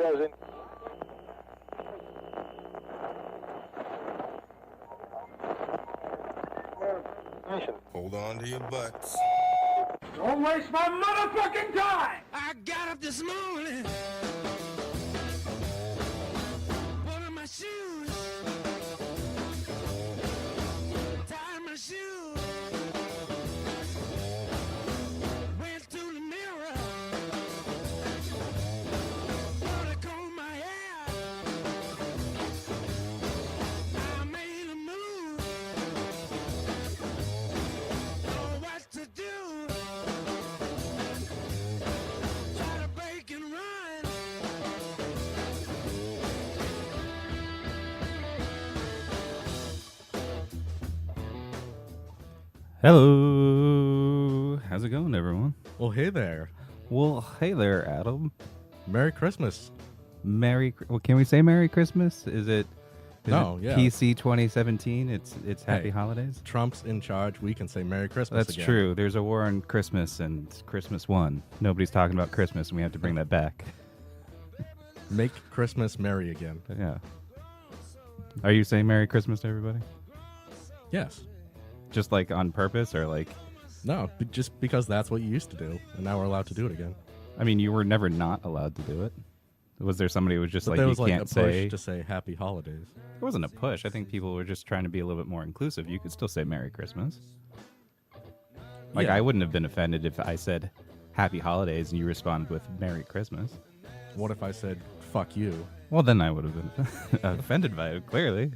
doesn't. Hold on to your butts. Don't waste my motherfucking time! I got up this morning, put on my shoes, tied my shoes, went to the mirror, wanna comb my hair, I made a move, know what to do. Try to break and run. Hello. How's it going, everyone? Well, hey there. Well, hey there, Adam. Merry Christmas. Well, can we say Merry Christmas? Is it No, yeah. PC 2017? It's Happy Hey. Holidays? Trump's in charge. We can say Merry Christmas That's again. true. There's a war on Christmas, and Christmas won. Nobody's talking about Christmas, and we have to bring that back. Make Christmas merry again. But yeah. Are you saying Merry Christmas to everybody? Yes. Just like on purpose, or like, No, just because that's what you used to do, and now we're allowed to do it again. I mean, you were never not allowed to do it. Was there somebody who was just But like, there you was like a can't push say? to say Happy Holidays. It wasn't a push. I think people were just trying to be a little bit more inclusive. You could still say Merry Christmas. Like, Yeah. I wouldn't have been offended if I said Happy Holidays and you responded with Merry Christmas. What if I said fuck you? Well, then I would have been offended by it, clearly.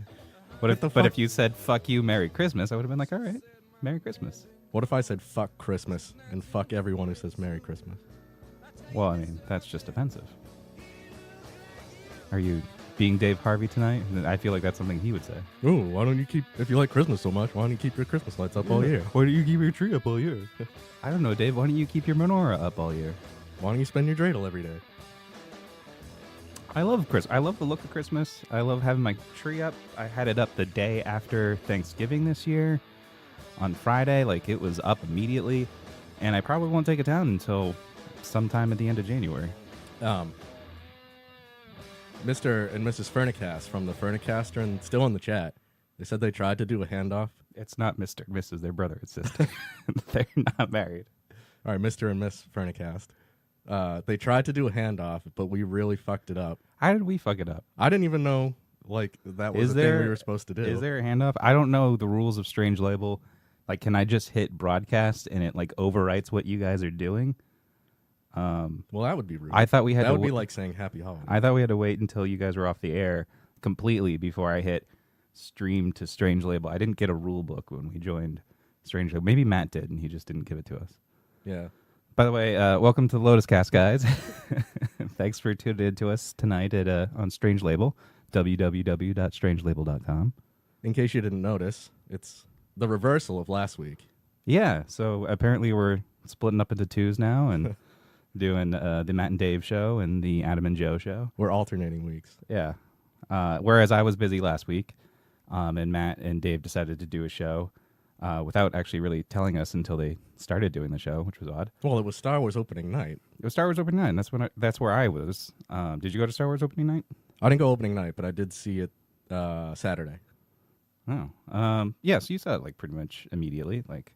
But What the but fuck? if you said fuck you, Merry Christmas, I would have been like, all right, Merry Christmas. What if I said fuck Christmas and fuck everyone who says Merry Christmas? Well, I mean, that's just offensive. Are you being Dave Harvey tonight? I feel like that's something he would say. Ooh, why don't you keep, if you like Christmas so much, why don't you keep your Christmas lights up all year? Why don't you keep your tree up all year? I don't know, Dave. Why don't you keep your menorah up all year? Why don't you spend your dreidel every day? I love Christmas. I love the look of Christmas. I love having my tree up. I had it up the day after Thanksgiving this year on Friday. Like, it was up immediately. And I probably won't take it down until sometime at the end of January. Mr. and Mrs. Furnicast from the Furnicaster and still in the chat. They said they tried to do a handoff. It's not Mr. Mrs. Their brother and sister. They're not married. All right, Mr. and Miss Furnicast. They tried to do a handoff, but we really fucked it up. How did we fuck it up? I didn't even know like that was the thing we were supposed to do. Is there a handoff? I don't know the rules of Strange Label. Like, can I just hit broadcast and it like overwrites what you guys are doing? Well, that would be rude. I thought we had that to would be w- like saying Happy Holidays. I thought we had to wait until you guys were off the air completely before I hit stream to Strange Label. I didn't get a rule book when we joined Strange Label. Maybe Matt did, and he just didn't give it to us. Yeah. By the way, welcome to the Lotus Cast, guys. Thanks for tuning in to us tonight at on Strange Label, www.strangelabel.com. In case you didn't notice, it's the reversal of last week. Yeah, so apparently we're splitting up into twos now and doing the Matt and Dave show and the Adam and Joe show. We're alternating weeks. Yeah. Whereas I was busy last week, and Matt and Dave decided to do a show without actually really telling us until they started doing the show, which was odd. Well, it was Star Wars opening night. It was Star Wars opening night. And that's where I was. Did you go to Star Wars opening night? I didn't go opening night, but I did see it Saturday. Oh. Yes, you saw it like pretty much immediately. Like,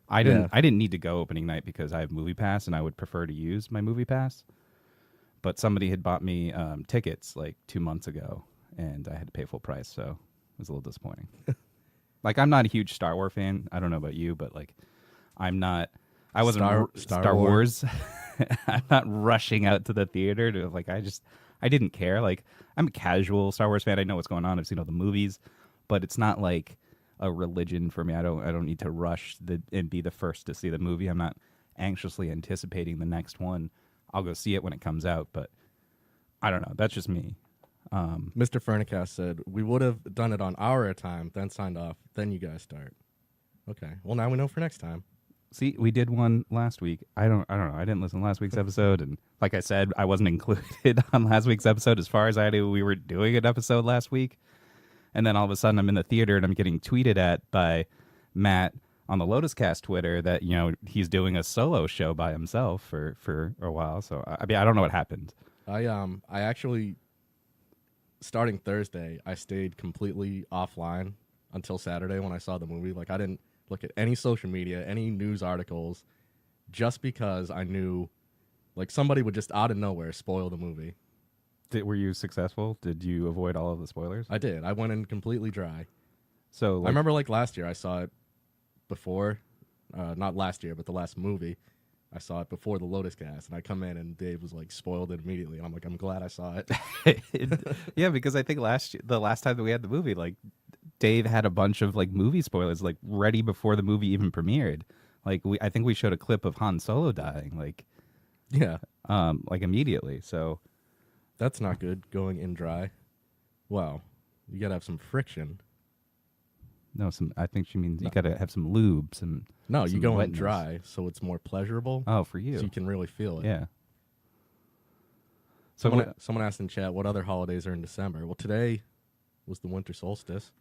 I didn't need to go opening night because I have Movie Pass and I would prefer to use my Movie Pass. But somebody had bought me tickets like 2 months ago, and I had to pay full price, so it was a little disappointing. Like, I'm not a huge Star Wars fan. I don't know about you, but like, I'm not. I wasn't Star Wars. I'm not rushing out to the theater to like. I didn't care. Like, I'm a casual Star Wars fan. I know what's going on. I've seen all the movies, but it's not like a religion for me. I don't need to rush and be the first to see the movie. I'm not anxiously anticipating the next one. I'll go see it when it comes out, but I don't know. That's just me. Mr. Furnicast said, we would have done it on our time, then signed off, then you guys start. Okay. Well, now we know for next time. See, we did one last week. I don't know. I didn't listen to last week's episode, and like I said, I wasn't included on last week's episode. As far as I knew, we were doing an episode last week, and then all of a sudden, I'm in the theater and I'm getting tweeted at by Matt on the Lotus Cast Twitter that, you know, he's doing a solo show by himself for a while. So I mean, I don't know what happened. I actually, starting Thursday, I stayed completely offline until Saturday when I saw the movie. Like, I didn't look at any social media, any news articles, just because I knew, like, somebody would just out of nowhere spoil the movie. Were you successful? Did you avoid all of the spoilers? I did. I went in completely dry. So I remember, like, last year I saw it before, not last year, but the last movie. I saw it before the Lotus Cast, and I come in and Dave was like spoiled it immediately. And I'm like, I'm glad I saw it. Yeah, because I think the last time that we had the movie, like Dave had a bunch of like movie spoilers like ready before the movie even premiered. Like I think we showed a clip of Han Solo dying, like Yeah, like immediately. So that's not good. Going in dry. Wow, you gotta have some friction. no, I think she means you got to have some lube, some. No, you some go in wetness. dry, so it's more pleasurable. Oh, for you. So you can really feel it. Yeah. So Someone asked in chat what other holidays are in December. Well, today was the winter solstice.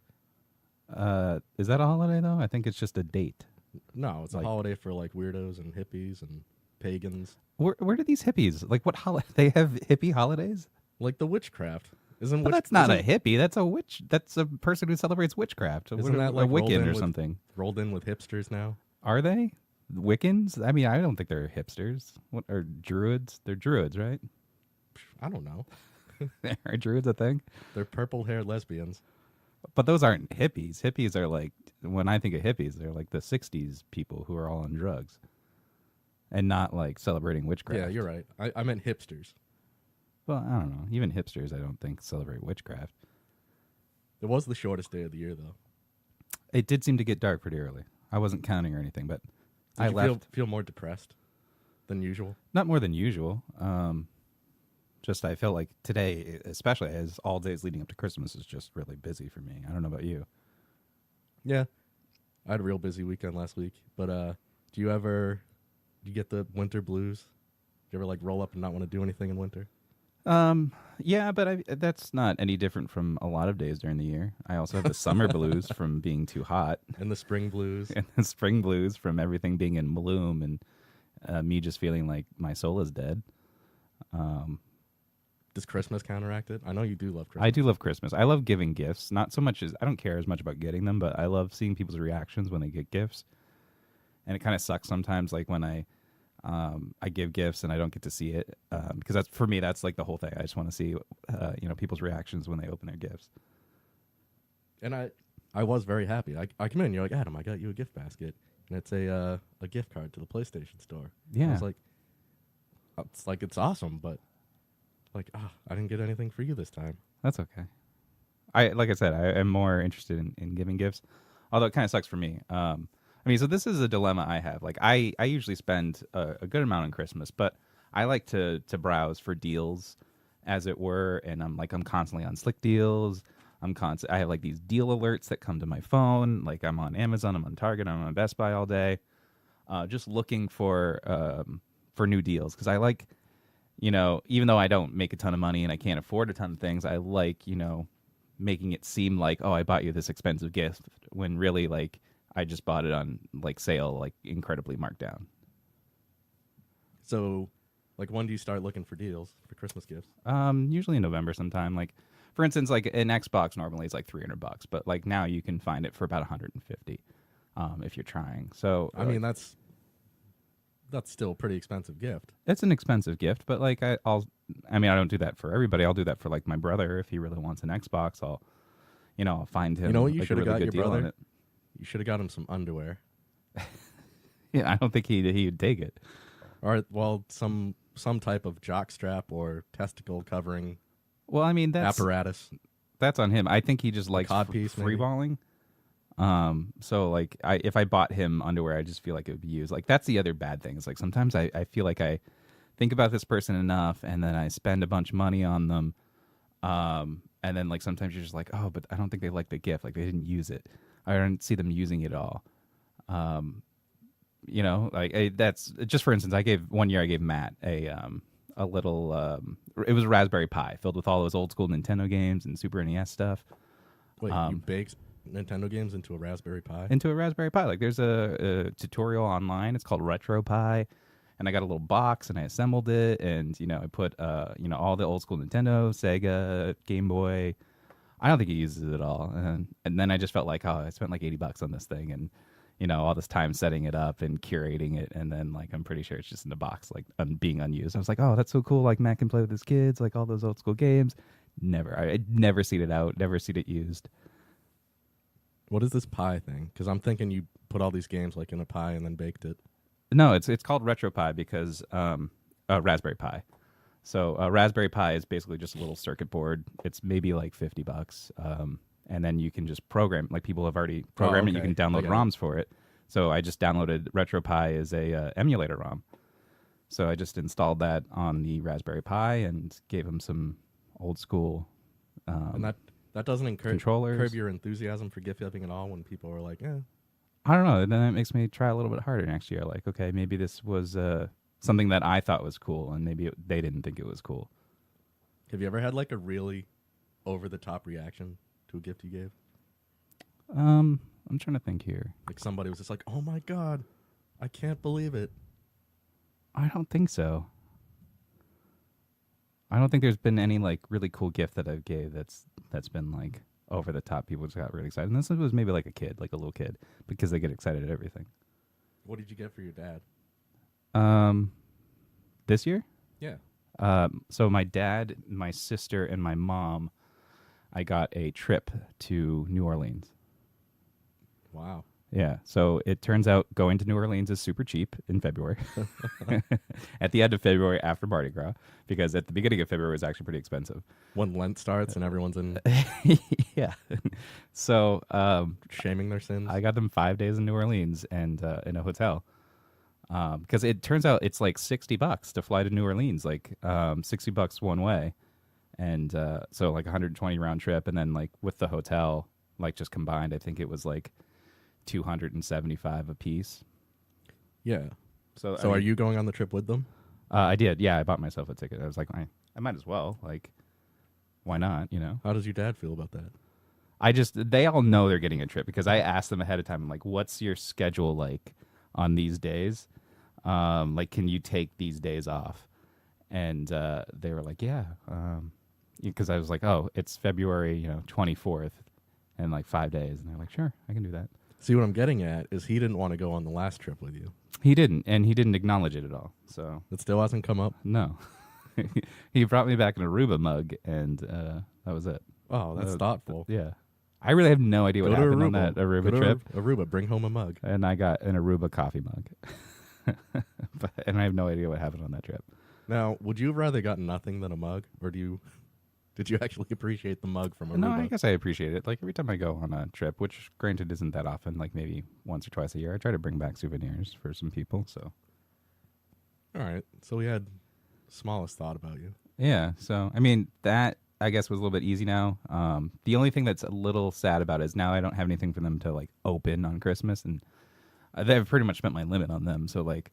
is that a holiday though? I think it's just a date. No, it's Like- a holiday for like weirdos and hippies and pagans. Where do these hippies like? What holiday? They have hippie holidays? Like the witchcraft. Isn't But witch- that's not a isn't- hippie. That's a witch. That's a person who celebrates witchcraft. Isn't that a like rolled Wiccan in or with- something? rolled in with hipsters now? Are they Wiccans? I mean, I don't think they're hipsters. What are druids? They're druids, right? I don't know. Are druids a thing? They're purple-haired lesbians. But those aren't hippies. Hippies are like, when I think of hippies, they're like the '60s people who are all on drugs, and not like celebrating witchcraft. Yeah, you're right. I meant hipsters. Well, I don't know. Even hipsters, I don't think celebrate witchcraft. It was the shortest day of the year, though. It did seem to get dark pretty early. I wasn't counting or anything, but Did I you left. feel more depressed than usual? Not more than usual. Just I felt like today, especially as all days leading up to Christmas, is just really busy for me. I don't know about you. Yeah. I had a real busy weekend last week. But do you get the winter blues? Do you ever like roll up and not want to do anything in winter? Yeah, but that's not any different from a lot of days during the year. I also have the summer blues from being too hot, And the spring blues? and the spring blues from everything being in bloom, and me just feeling like my soul is dead. Does Christmas counteract it? I know you do love Christmas. I do love Christmas. I love giving gifts. Not so much as I don't care as much about getting them, but I love seeing people's reactions when they get gifts. And it kind of sucks sometimes, like when I give gifts and I don't get to see it, because that's for me. That's like the whole thing. I just want to see, people's reactions when they open their gifts. And I was very happy. I come in, you're like, Adam, I got you a gift basket. And it's a gift card to the PlayStation Store. Yeah. I was like, it's awesome, but like, I didn't get anything for you this time. That's okay. I am more interested in giving gifts, although it kind of sucks for me. So this is a dilemma I have. Like I usually spend a good amount on Christmas, but I like to browse for deals, as it were, and I'm constantly on Slick Deals. I have like these deal alerts that come to my phone. Like I'm on Amazon, I'm on Target, I'm on Best Buy all day, just looking for new deals, because I like, even though I don't make a ton of money and I can't afford a ton of things, I like, making it seem like, oh, I bought you this expensive gift, when really like I just bought it on like sale, like incredibly marked down. So, like, when do you start looking for deals for Christmas gifts? Usually in November sometime. Like, for instance, like an Xbox normally is like $300, but like now you can find it for about 150, if you're trying. So I mean, that's still a pretty expensive gift. it's an expensive gift, but like I don't do that for everybody. I'll do that for like my brother if he really wants an Xbox. I'll find him. You know what you like, should a have really got good your deal on brother? it. You should have got him some underwear. Yeah, I don't think he'd take it. Or, well, some type of jock strap or testicle covering Well, I mean that's on him. I think he just likes codpiece, maybe? freeballing. So like if I bought him underwear, I just feel like it would be used. Like that's the other bad thing. Is like sometimes I feel like I think about this person enough, and then I spend a bunch of money on them. And then like sometimes you're just like, oh, but I don't think they like the gift. Like they didn't use it. I don't see them using it all. That's just, for instance, I gave Matt a little, it was a Raspberry Pi filled with all those old school Nintendo games and Super NES stuff. Wait, you baked Nintendo games into a Raspberry Pi? Like there's a tutorial online. It's called Retro Pi, and I got a little box and I assembled it, and I put all the old school Nintendo, Sega, Game Boy. I don't think he uses it at all, and then I just felt like, oh, I spent like $80 on this thing, and all this time setting it up and curating it, and then like I'm pretty sure it's just in a box, like being unused. I was like, oh, that's so cool. Like Matt can play with his kids, like all those old school games. I'd never seen it out, never seen it used. What is this pie thing? Because I'm thinking you put all these games like in a pie and then baked it. No, it's called Retro Pi because Raspberry Pi. So Raspberry Pi is basically just a little circuit board. It's maybe like $50, and then you can just program. Like people have already programmed it. You can download ROMs for it. So I just downloaded Retro Pi as a emulator ROM. So I just installed that on the Raspberry Pi and gave him some old school. And that doesn't controllers. curb your enthusiasm for gift giving at all when people are like, eh. I don't know. Then it makes me try a little bit harder next year. Like, okay, maybe this was something that I thought was cool, and maybe they didn't think it was cool. Have you ever had like a really over-the-top reaction to a gift you gave? I'm trying to think here. Like somebody was just like, oh my God, I can't believe it. I don't think so. I don't think there's been any like really cool gift that I've gave that's been like over the top. People just got really excited. And this was maybe like a kid, like a little kid, because they get excited at everything. What did you get for your dad? This year? Yeah. So my dad, my sister, and my mom, I got a trip to New Orleans. Wow. Yeah. So it turns out going to New Orleans is super cheap in February. At the end of February after Mardi Gras, because at the beginning of February it was actually pretty expensive. When Lent starts and everyone's in yeah. So shaming their sins. I got them 5 days in New Orleans and in a hotel. Because it turns out it's like $60 to fly to New Orleans, like $60 one way. And so like 120 round trip, and then like with the hotel, like just combined, I think it was like $275 a piece. Yeah. So are you going on the trip with them? I did. Yeah, I bought myself a ticket. I was like, I might as well. Like, why not? How does your dad feel about that? They all know they're getting a trip because I asked them ahead of time. I'm like, what's your schedule like on these days? Like, can you take these days off? And they were like, yeah. Because I was like, oh, it's February, 24th, and like 5 days. And they're like, sure, I can do that. See, what I'm getting at is he didn't want to go on the last trip with you. He didn't, and he didn't acknowledge it at all. So it still hasn't come up? No. He brought me back an Aruba mug, and that was it. Oh, that's thoughtful. Yeah. I really have no idea what happened on that Aruba trip. Aruba, bring home a mug. And I got an Aruba coffee mug. And I have no idea what happened on that trip. Now, would you have rather gotten nothing than a mug, or did you actually appreciate the mug from Aruba? No, I guess I appreciate it. Like every time I go on a trip, which granted isn't that often, like maybe once or twice a year, I try to bring back souvenirs for some people. So, all right. So we had smallest thought about you. Yeah. So I mean that I guess was a little bit easy now. The only thing that's a little sad about it is now I don't have anything for them to like open on Christmas, and they've pretty much spent my limit on them. So like.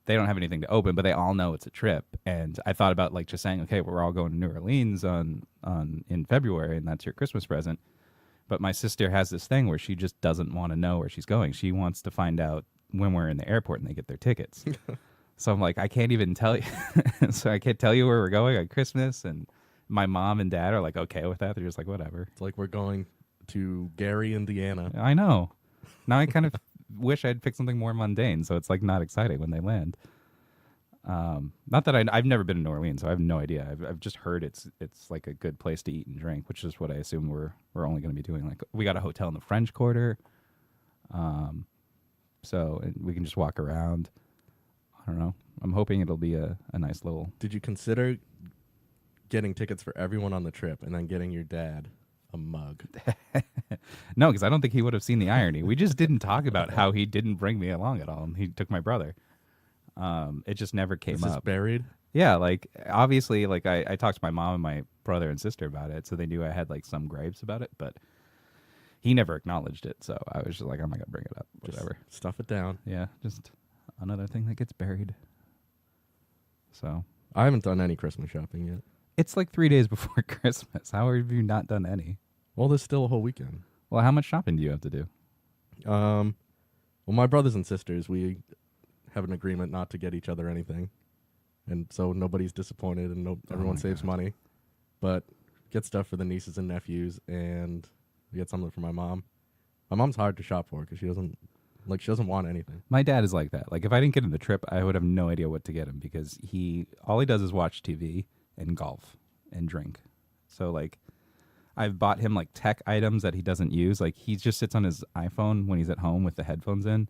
They don't have anything to open, but they all know it's a trip. And I thought about like just saying, okay, we're all going to New Orleans in February, and that's your Christmas present. But my sister has this thing where she just doesn't want to know where she's going. She wants to find out when we're in the airport and they get their tickets. So I'm like, I can't even tell you. So I can't tell you where we're going on Christmas. And my mom and dad are like okay with that. They're just like, whatever. It's like we're going to Gary, Indiana. I know. Now I kind of wish I'd picked something more mundane, so it's like not exciting when they land. Not that I've never been to New Orleans, so I have no idea. I've just heard it's like a good place to eat and drink, which is what I assume we're only going to be doing. Like we got a hotel in the French Quarter, so and we can just walk around. I don't know. I'm hoping it'll be a nice little. Did you consider getting tickets for everyone on the trip and then getting your dad a mug? No, because I don't think he would have seen the irony. We just didn't talk about how he didn't bring me along at all, and he took my brother. It just never came It's up. just buried? Yeah, like obviously, like I talked to my mom and my brother and sister about it, so they knew I had like some gripes about it, but he never acknowledged it. So I was just like, I'm not gonna bring it up. Whatever. Just stuff it down. Yeah, just another thing that gets buried. So I haven't done any Christmas shopping yet. it's like 3 days before Christmas. How have you not done any? Well, there's still a whole weekend. Well, how much shopping do you have to do? Well, my brothers and sisters, we have an agreement not to get each other anything, and so nobody's disappointed and everyone saves money. But get stuff for the nieces and nephews, and we get something for my mom. My mom's hard to shop for because she doesn't want anything. My dad is like that. Like, if I didn't get him the trip, I would have no idea what to get him because all he does is watch TV and golf and drink. So, like, I've bought him, like, tech items that he doesn't use. Like, he just sits on his iPhone when he's at home with the headphones in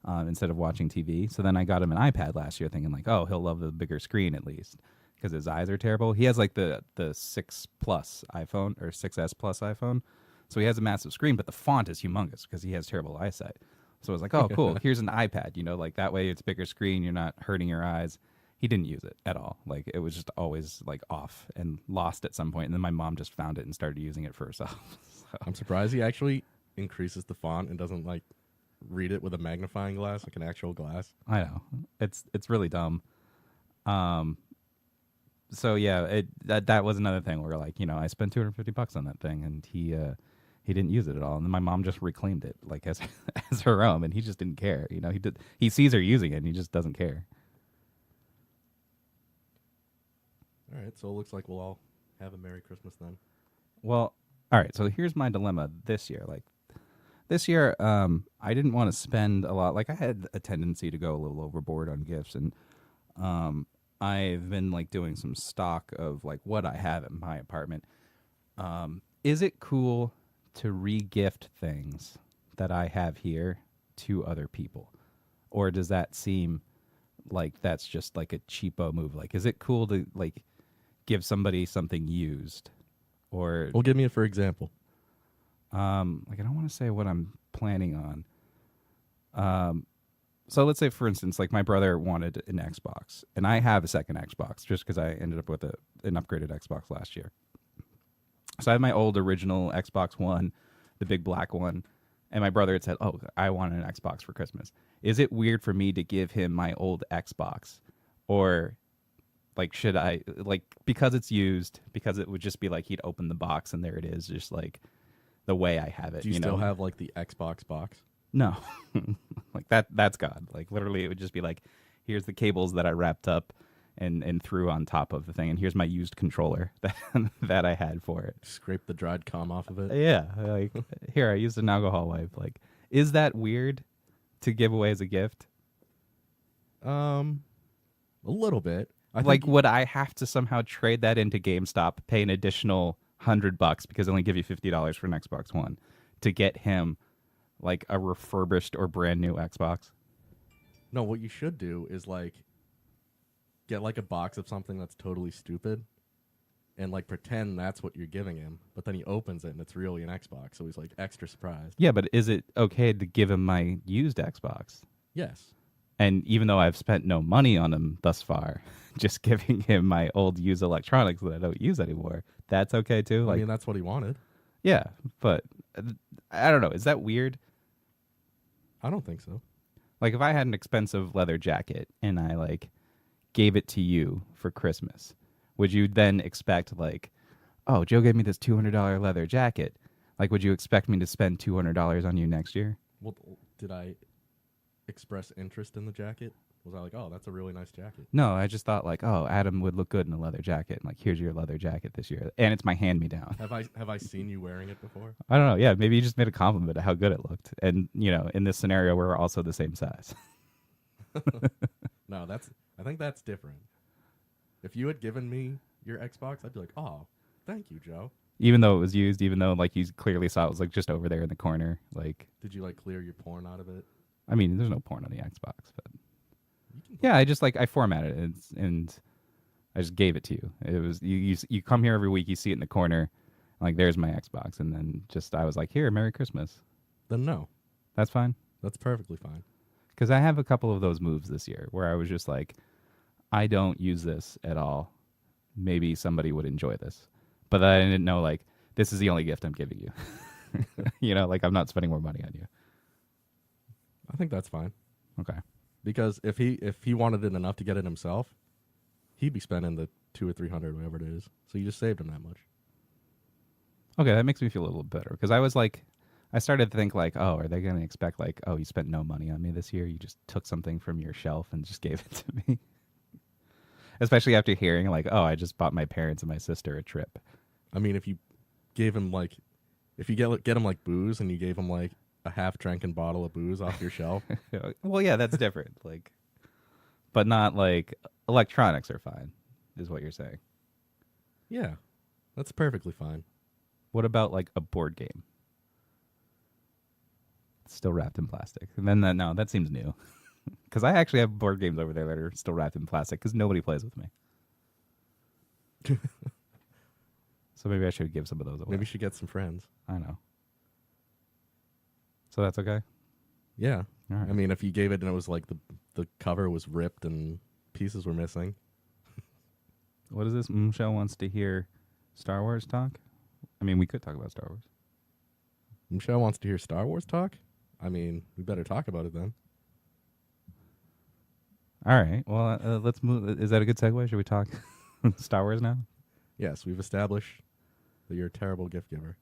instead of watching TV. So then I got him an iPad last year thinking, like, oh, he'll love the bigger screen at least because his eyes are terrible. He has, like, the 6 Plus iPhone or 6S Plus iPhone. So he has a massive screen, but the font is humongous because he has terrible eyesight. So I was like, oh, cool. Here's an iPad, like that way it's bigger screen. You're not hurting your eyes. He didn't use it at all. Like, it was just always like off and lost at some point. And then my mom just found it and started using it for herself. So. I'm surprised he actually increases the font and doesn't like read it with a magnifying glass, like an actual glass. I know. It's really dumb. So yeah, that was another thing where like, I spent $250 on that thing and he didn't use it at all, and then my mom just reclaimed it like as her own, and he just didn't care. He sees her using it, and he just doesn't care. All right, so it looks like we'll all have a Merry Christmas then. Well, all right. So here's my dilemma this year. Like this year, I didn't want to spend a lot. Like I had a tendency to go a little overboard on gifts, and I've been like doing some stock of like what I have in my apartment. Is it cool to re-gift things that I have here to other people? Or does that seem like that's just like a cheapo move? Like, is it cool to like give somebody something used? Or well, give me it for example. Like, I don't want to say what I'm planning on. So let's say, for instance, like my brother wanted an Xbox, and I have a second Xbox just because I ended up with an upgraded Xbox last year. So I have my old original Xbox One, the big black one, and my brother had said, oh, I want an Xbox for Christmas. Is it weird for me to give him my old Xbox? Or, like, should I, like, because it's used, because it would just be like he'd open the box and there it is, just like the way I have it. Do you still have, like, the Xbox box? No. Like, that's gone. Like, literally, it would just be like, here's the cables that I wrapped up and threw on top of the thing, and here's my used controller that I had for it. Scrape the dried cum off of it. Yeah, like here I used an alcohol wipe. Like, is that weird to give away as a gift? A little bit. Like, would I have to somehow trade that into GameStop, pay an additional $100 because they only give you $50 for an Xbox One to get him like a refurbished or brand new Xbox? No, what you should do is like get like a box of something that's totally stupid and like pretend that's what you're giving him, but then he opens it and it's really an Xbox, so he's like extra surprised. Yeah, but is it okay to give him my used Xbox? Yes. And even though I've spent no money on him thus far, just giving him my old used electronics that I don't use anymore, that's okay too? I mean, that's what he wanted. Yeah, but I don't know. Is that weird? I don't think so. Like, if I had an expensive leather jacket and I like gave it to you for Christmas, would you then expect like, oh, Joe gave me this $200 leather jacket? Like, would you expect me to spend $200 on you next year? Well, did I express interest in the jacket? Was I like, oh, that's a really nice jacket? No, I just thought like, oh, Adam would look good in a leather jacket. And like, here's your leather jacket this year, and it's my hand-me-down. Have I seen you wearing it before? I don't know. Yeah, maybe you just made a compliment of how good it looked, and in this scenario, we're also the same size. No, I think that's different. If you had given me your Xbox, I'd be like, oh, thank you, Joe. Even though it was used, even though like you clearly saw it was like just over there in the corner. Like, did you like clear your porn out of it? I mean, there's no porn on the Xbox, but yeah, I just like I formatted it and I just gave it to you. It was you come here every week, you see it in the corner, like there's my Xbox, and then just I was like, here, Merry Christmas. Then no, that's fine. That's perfectly fine. Because I have a couple of those moves this year where I was just like, I don't use this at all. Maybe somebody would enjoy this. But I didn't know, like, this is the only gift I'm giving you. Like, I'm not spending more money on you. I think that's fine. Okay. Because if he wanted it enough to get it himself, he'd be spending the $200 or $300, whatever it is. So you just saved him that much. Okay, that makes me feel a little better. Because I was I started to think like, oh, are they going to expect like, oh, you spent no money on me this year? You just took something from your shelf and just gave it to me. Especially after hearing like, oh, I just bought my parents and my sister a trip. I mean, if you gave him like, if you get him like booze and you gave him like a half-drinking bottle of booze off your shelf. Well, yeah, that's different. Like, but not like electronics are fine, is what you're saying. Yeah, that's perfectly fine. What about like a board game? It's still wrapped in plastic. And then no, that seems new. Because I actually have board games over there that are still wrapped in plastic because nobody plays with me. So maybe I should give some of those away. Maybe you should get some friends. I know. So that's okay? Yeah. All right. I mean, if you gave it and it was like the cover was ripped and pieces were missing. What is this? Michelle wants to hear Star Wars talk? I mean, we could talk about Star Wars. Michelle wants to hear Star Wars talk? I mean, we better talk about it then. All right. Well, let's move. Is that a good segue? Should we talk Star Wars now? Yes, we've established that you're a terrible gift giver.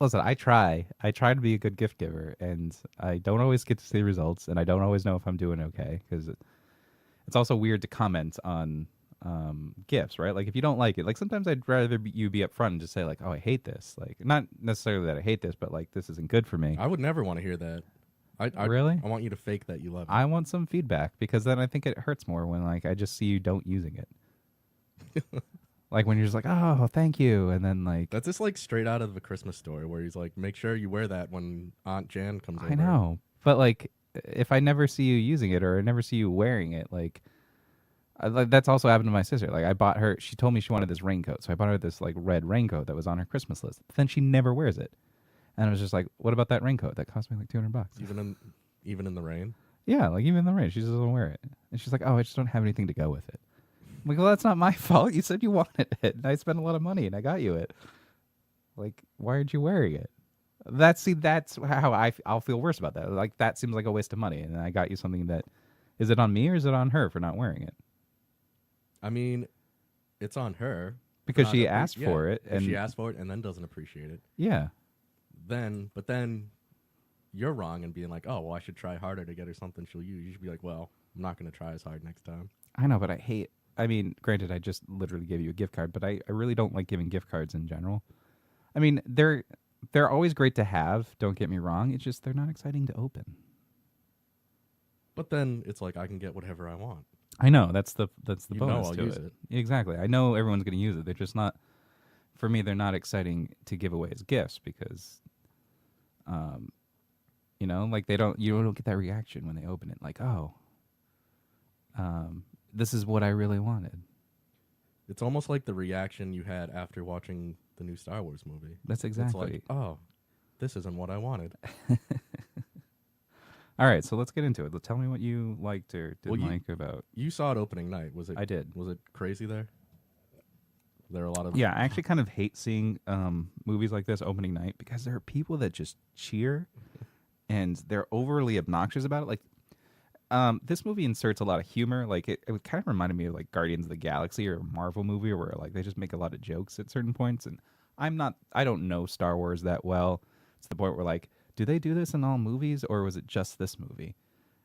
Listen, I try to be a good gift giver, and I don't always get to see results, and I don't always know if I'm doing okay, because it's also weird to comment on gifts, right? Like, if you don't like it, like, sometimes I'd rather you be upfront and just say, like, oh, I hate this. Like, not necessarily that I hate this, but, like, this isn't good for me. I would never want to hear that. Really? I want you to fake that you love it. I want some feedback, because then I think it hurts more when, like, I just see you don't using it. Like, when you're just like, oh, thank you, and then, like... That's just, like, straight out of A Christmas Story, where he's like, make sure you wear that when Aunt Jan comes over. I know, but, like, if I never see you using it, or I never see you wearing it, like, that's also happened to my sister. Like, I bought her... She told me she wanted this raincoat, so I bought her this, like, red raincoat that was on her Christmas list, but then she never wears it. And I was just like, what about that raincoat? That cost me, like, $200. Even in the rain? Yeah, like, even in the rain. She just doesn't wear it. And she's like, oh, I just don't have anything to go with it. I'm like, well, that's not my fault. You said you wanted it, and I spent a lot of money, and I got you it. Like, why aren't you wearing it? That's how I'll feel worse about that. Like, that seems like a waste of money, and I got you something that... Is it on me, or is it on her for not wearing it? I mean, it's on her. Because she asked for it. And she asked for it and then doesn't appreciate it. Yeah. But then you're wrong in being like, oh, well, I should try harder to get her something she'll use. You should be like, well, I'm not going to try as hard next time. I know, but I mean, granted, I just literally gave you a gift card, but I really don't like giving gift cards in general. I mean, they're always great to have, don't get me wrong. It's just they're not exciting to open. But then it's like I can get whatever I want. I know, that's the bonus I'll to use it. it. Exactly. I know everyone's going to use it. They're just not, for me, they're not exciting to give away as gifts because you know, like you don't get that reaction when they open it, like, oh, this is what I really wanted. It's almost like the reaction you had after watching the new Star Wars movie. That's exactly. It's like, oh, this isn't what I wanted. All right, so let's get into it. Tell me what you liked or didn't like about... You saw it opening night. Was it? I did. Was it crazy there? There are a lot of... Yeah, I actually kind of hate seeing movies like this opening night because there are people that just cheer and they're overly obnoxious about it. Like, this movie inserts a lot of humor. Like, it kind of reminded me of, like, Guardians of the Galaxy or a Marvel movie where, like, they just make a lot of jokes at certain points. And I don't know Star Wars that well. It's the point where, like, do they do this in all movies, or was it just this movie?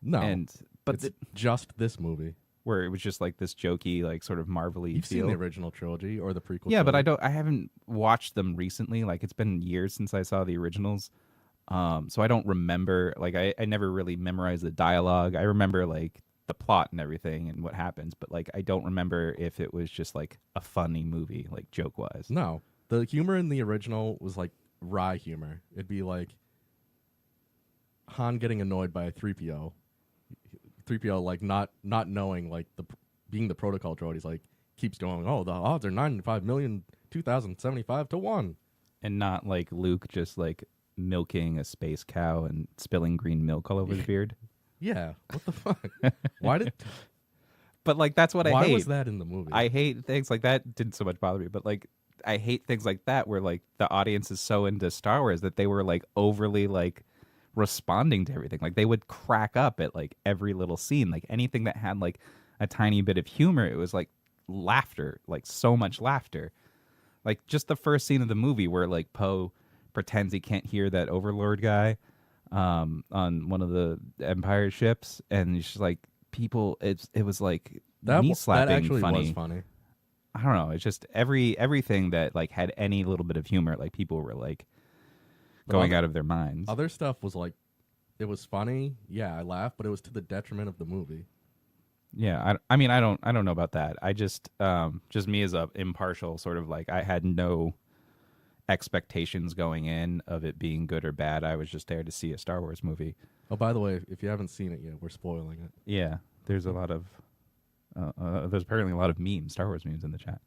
No, but it's just this movie where it was just like this jokey, like sort of Marvel-y You've feel. seen the original trilogy or the prequel? Yeah, trilogy? but I haven't watched them recently. Like, it's been years since I saw the originals, so I don't remember. Like, I never really memorized the dialogue. I remember like the plot and everything and what happens, but like I don't remember if it was just like a funny movie, like joke-wise. No, the humor in the original was like wry humor. It'd be like Han getting annoyed by a 3PO. 3PO like not knowing, like, being the protocol droid, he's like keeps going, oh, the odds are 95,002,075 to 1. And not like Luke just like milking a space cow and spilling green milk all over his beard. Yeah, what the fuck? But like that's what I hate. Why was that in the movie? I hate things like that. Didn't so much bother me, but like I hate things like that where like the audience is so into Star Wars that they were like overly like responding to everything. Like they would crack up at like every little scene. Like anything that had like a tiny bit of humor, it was like laughter, like so much laughter. Like just the first scene of the movie where like Poe pretends he can't hear that Overlord guy on one of the Empire ships, and he's just like people. It was like knee slapping. That actually funny. was funny. I don't know. It's just everything that like had any little bit of humor. Like people were like going out of their minds. Other stuff was like, it was funny. Yeah, I laughed, but it was to the detriment of the movie. Yeah, I mean, I don't know about that. I just me as a impartial sort of like I had no expectations going in of it being good or bad. I was just there to see a Star Wars movie. Oh, by the way, if you haven't seen it yet, we're spoiling it. Yeah, there's a lot of there's apparently a lot of memes, Star Wars memes in the chat.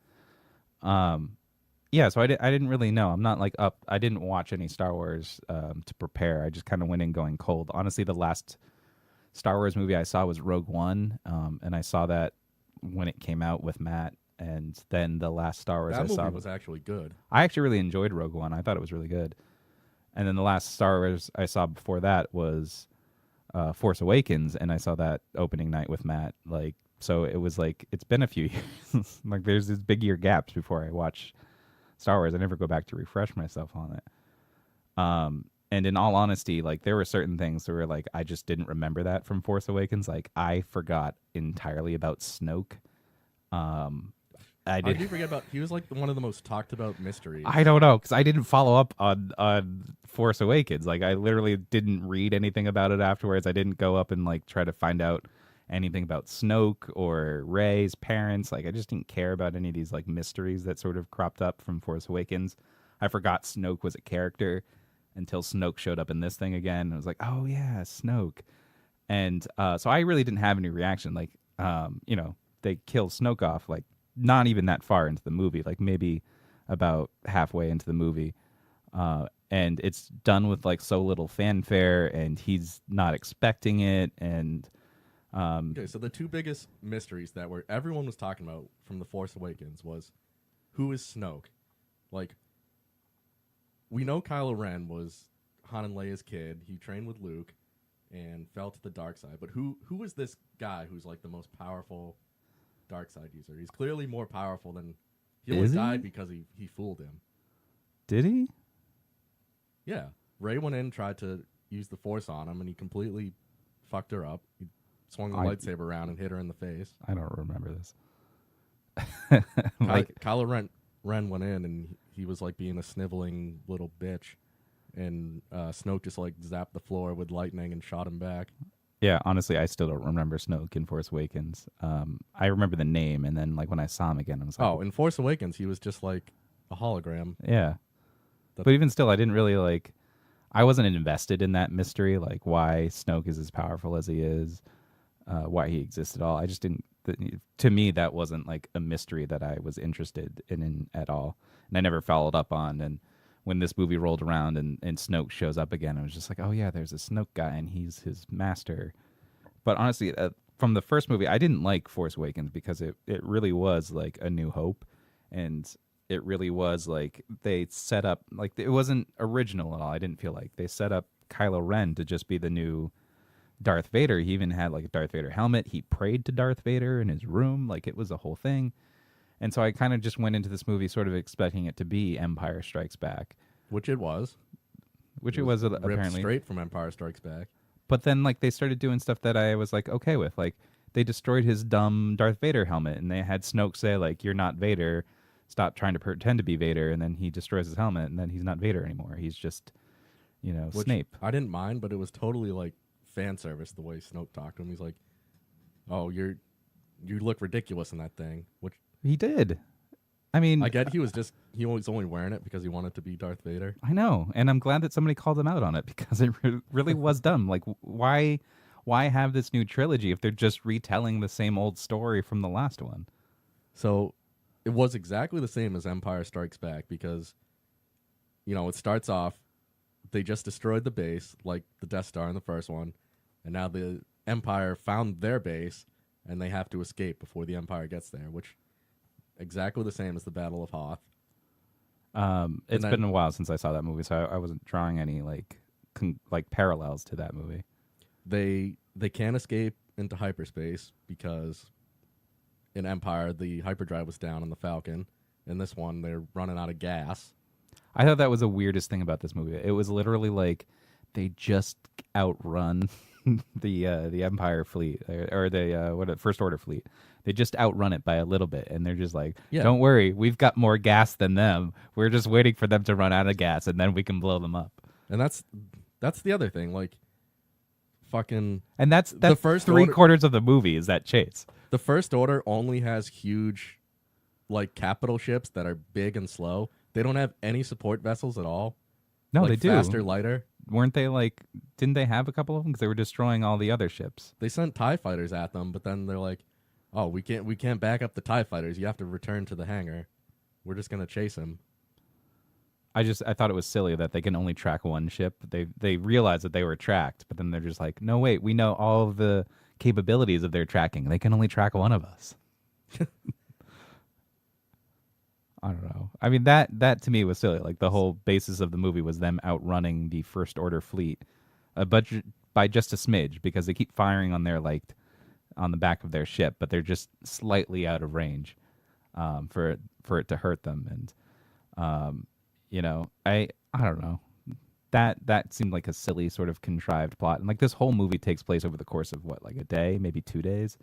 Yeah, so I didn't really know. I'm not like up. I didn't watch any Star Wars to prepare. I just kind of went in going cold. Honestly, the last Star Wars movie I saw was Rogue One, and I saw that when it came out with Matt. And then the last Star Wars That I saw movie was actually good. I actually really enjoyed Rogue One. I thought it was really good. And then the last Star Wars I saw before that was Force Awakens, and I saw that opening night with Matt. Like, so it was like it's been a few years. Like, there's these big year gaps before I watch Star Wars. I never go back to refresh myself on it. And in all honesty, like there were certain things that were like I just didn't remember that from Force Awakens. Like I forgot entirely about Snoke. How did you forget about? He was like one of the most talked about mysteries. I don't know because I didn't follow up on Force Awakens. Like I literally didn't read anything about it afterwards. I didn't go up and like try to find out anything about Snoke or Rey's parents. Like I just didn't care about any of these like mysteries that sort of cropped up from Force Awakens. I forgot Snoke was a character until Snoke showed up in this thing again. I was like, oh yeah, Snoke. And so I really didn't have any reaction. Like, you know, they kill Snoke off like not even that far into the movie, like maybe about halfway into the movie. And it's done with like so little fanfare and he's not expecting it. And okay, so the two biggest mysteries that were everyone was talking about from The Force Awakens was who is Snoke? Like, we know Kylo Ren was Han and Leia's kid. He trained with Luke and fell to the dark side. But who is this guy who's like the most powerful dark side user? He's clearly more powerful than he only died because he fooled him. Did he? Yeah. Rey went in, tried to use the Force on him, and he completely fucked her up. He swung the lightsaber around and hit her in the face. I don't remember this. Kylo Ren went in, and he was like being a sniveling little bitch. And Snoke just like zapped the floor with lightning and shot him back. Yeah, honestly, I still don't remember Snoke in Force Awakens. I remember the name, and then like when I saw him again, I was like, oh, in Force Awakens, he was just like a hologram. Yeah. But even still, I didn't really like. I wasn't invested in that mystery, like why Snoke is as powerful as he is, why he exists at all. I just didn't. To me, that wasn't like a mystery that I was interested in at all, and I never followed up on. And when this movie rolled around and Snoke shows up again, I was just like, oh yeah, there's a Snoke guy, and he's his master. But honestly, from the first movie, I didn't like Force Awakens because it really was like A New Hope, and it really was like they set up like it wasn't original at all. I didn't feel like they set up Kylo Ren to just be the new Darth Vader. He even had like a Darth Vader helmet. He prayed to Darth Vader in his room. Like it was a whole thing. And so I kind of just went into this movie sort of expecting it to be Empire Strikes Back. Which it was. Which it was apparently. Straight from Empire Strikes Back. But then like they started doing stuff that I was like okay with. Like they destroyed his dumb Darth Vader helmet and they had Snoke say like, you're not Vader. Stop trying to pretend to be Vader. And then he destroys his helmet and then he's not Vader anymore. He's just, Snape. I didn't mind, but it was totally like fan service the way Snoke talked to him. He's like, oh, you look ridiculous in that thing. Which he did. I mean, I get he was only wearing it because he wanted to be Darth Vader. I know, and I'm glad that somebody called him out on it because it really was dumb. Like, why have this new trilogy if they're just retelling the same old story from the last one? So, it was exactly the same as Empire Strikes Back because, it starts off, they just destroyed the base like the Death Star in the first one, and now the Empire found their base, and they have to escape before the Empire gets there, which exactly the same as the Battle of Hoth. It's been a while since I saw that movie, so I wasn't drawing any like parallels to that movie. They can't escape into hyperspace because in Empire the hyperdrive was down on the Falcon. In this one, they're running out of gas. I thought that was the weirdest thing about this movie. It was literally like they just outrun the Empire fleet or the First Order fleet. They just outrun it by a little bit, and they're just like, Yeah. "Don't worry, we've got more gas than them. We're just waiting for them to run out of gas, and then we can blow them up." And that's the other thing. Like, fucking And that's The First three Order- quarters of the movie is that chase. the First Order only has huge, like, capital ships that are big and slow. They don't have any support vessels at all. No, like, they do. faster, lighter. Weren't they like? Didn't they have a couple of them? Because they were destroying all the other ships. They sent TIE fighters at them, but then they're like, "Oh, we can't back up the TIE fighters. You have to return to the hangar. We're just gonna chase him." I thought it was silly that they can only track one ship. They realized that they were tracked, but then they're just like, no, wait, we know all of the capabilities of their tracking. They can only track one of us. I don't know. I mean, that to me was silly. Like, the whole basis of the movie was them outrunning the First Order fleet, but by just a smidge, because they keep firing on on the back of their ship, but they're just slightly out of range for it to hurt them. And I don't know. That seemed like a silly sort of contrived plot. And like, this whole movie takes place over the course of what, like a day, maybe 2 days.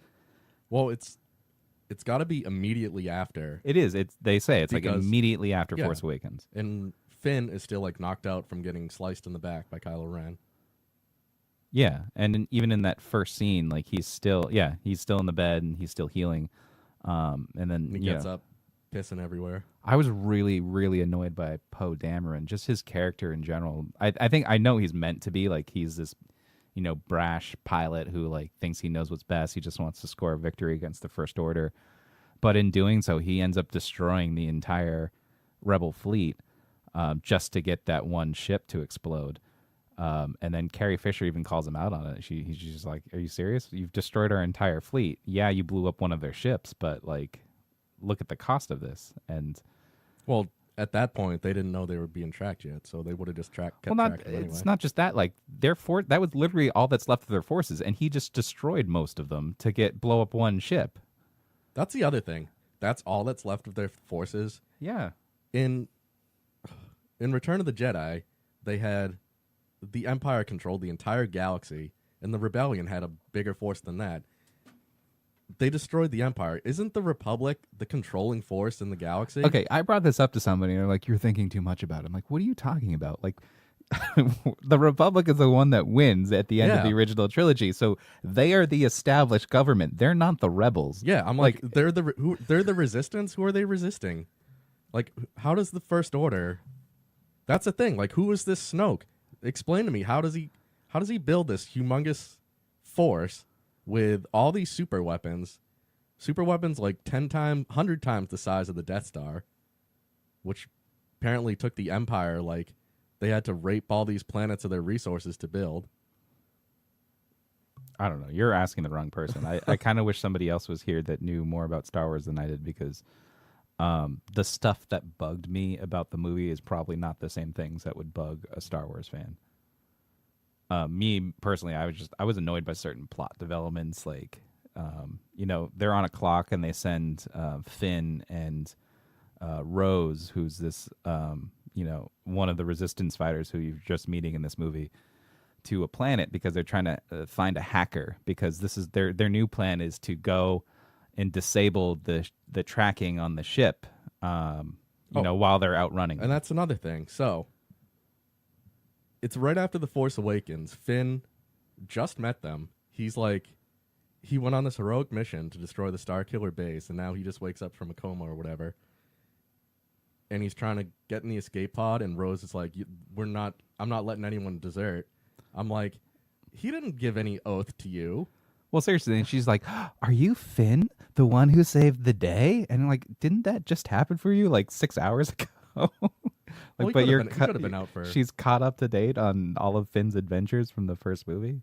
Well, it's got to be immediately after. It is. They say it's like Because- immediately after yeah. Force Awakens. And Finn is still, like, knocked out from getting sliced in the back by Kylo Ren. Yeah, and even in that first scene, like, he's still in the bed and he's still healing. And then And he gets up, pissing everywhere. I was really, really annoyed by Poe Dameron, just his character in general. I know he's meant to be like, he's this, brash pilot who like thinks he knows what's best. He just wants to score a victory against the First Order, but in doing so, he ends up destroying the entire Rebel fleet just to get that one ship to explode. And then Carrie Fisher even calls him out on it. He's just like, "Are you serious? You've destroyed our entire fleet. Yeah, you blew up one of their ships, but like, look at the cost of this." And Well, at that point, they didn't know they were being tracked yet, so they would have just kept tracking anyway. It's not just that. Like, that was literally all that's left of their forces, and he just destroyed most of them to blow up one ship. That's the other thing. That's all that's left of their forces. Yeah. In Return of the Jedi, they had the Empire controlled the entire galaxy, and the Rebellion had a bigger force than that. They destroyed the Empire. Isn't the Republic the controlling force in the galaxy? Okay, I brought this up to somebody, and they're like, "You're thinking too much about it." I'm like, "What are you talking about?" Like, the Republic is the one that wins at the end of the original trilogy, so they are the established government. They're not the rebels. Yeah, I'm like they're the Resistance. Who are they resisting? Like, how does the First Order? That's the thing. Like, who is this Snoke? Explain to me. How does he build this humongous force with all these super weapons like 10 times, 100 times the size of the Death Star, which apparently took the Empire, like, they had to rape all these planets of their resources to build. I don't know. You're asking the wrong person. I kind of wish somebody else was here that knew more about Star Wars than I did, because the stuff that bugged me about the movie is probably not the same things that would bug a Star Wars fan. Me personally, I was annoyed by certain plot developments. Like, they're on a clock and they send Finn and Rose, who's this, one of the Resistance fighters who you're just meeting in this movie, to a planet because they're trying to find a hacker, because this is their new plan is to go and disable the tracking on the ship, while they're out running. And that's another thing. So it's right after The Force Awakens. Finn just met them. He's like, he went on this heroic mission to destroy the Starkiller base, and now he just wakes up from a coma or whatever. And he's trying to get in the escape pod, and Rose is like, I'm not letting anyone desert. I'm like, he didn't give any oath to you. Well, seriously, and she's like, "Are you Finn, the one who saved the day?" And I'm like, didn't that just happen for you like 6 hours ago? Well, he could have been out for. She's caught up to date on all of Finn's adventures from the first movie.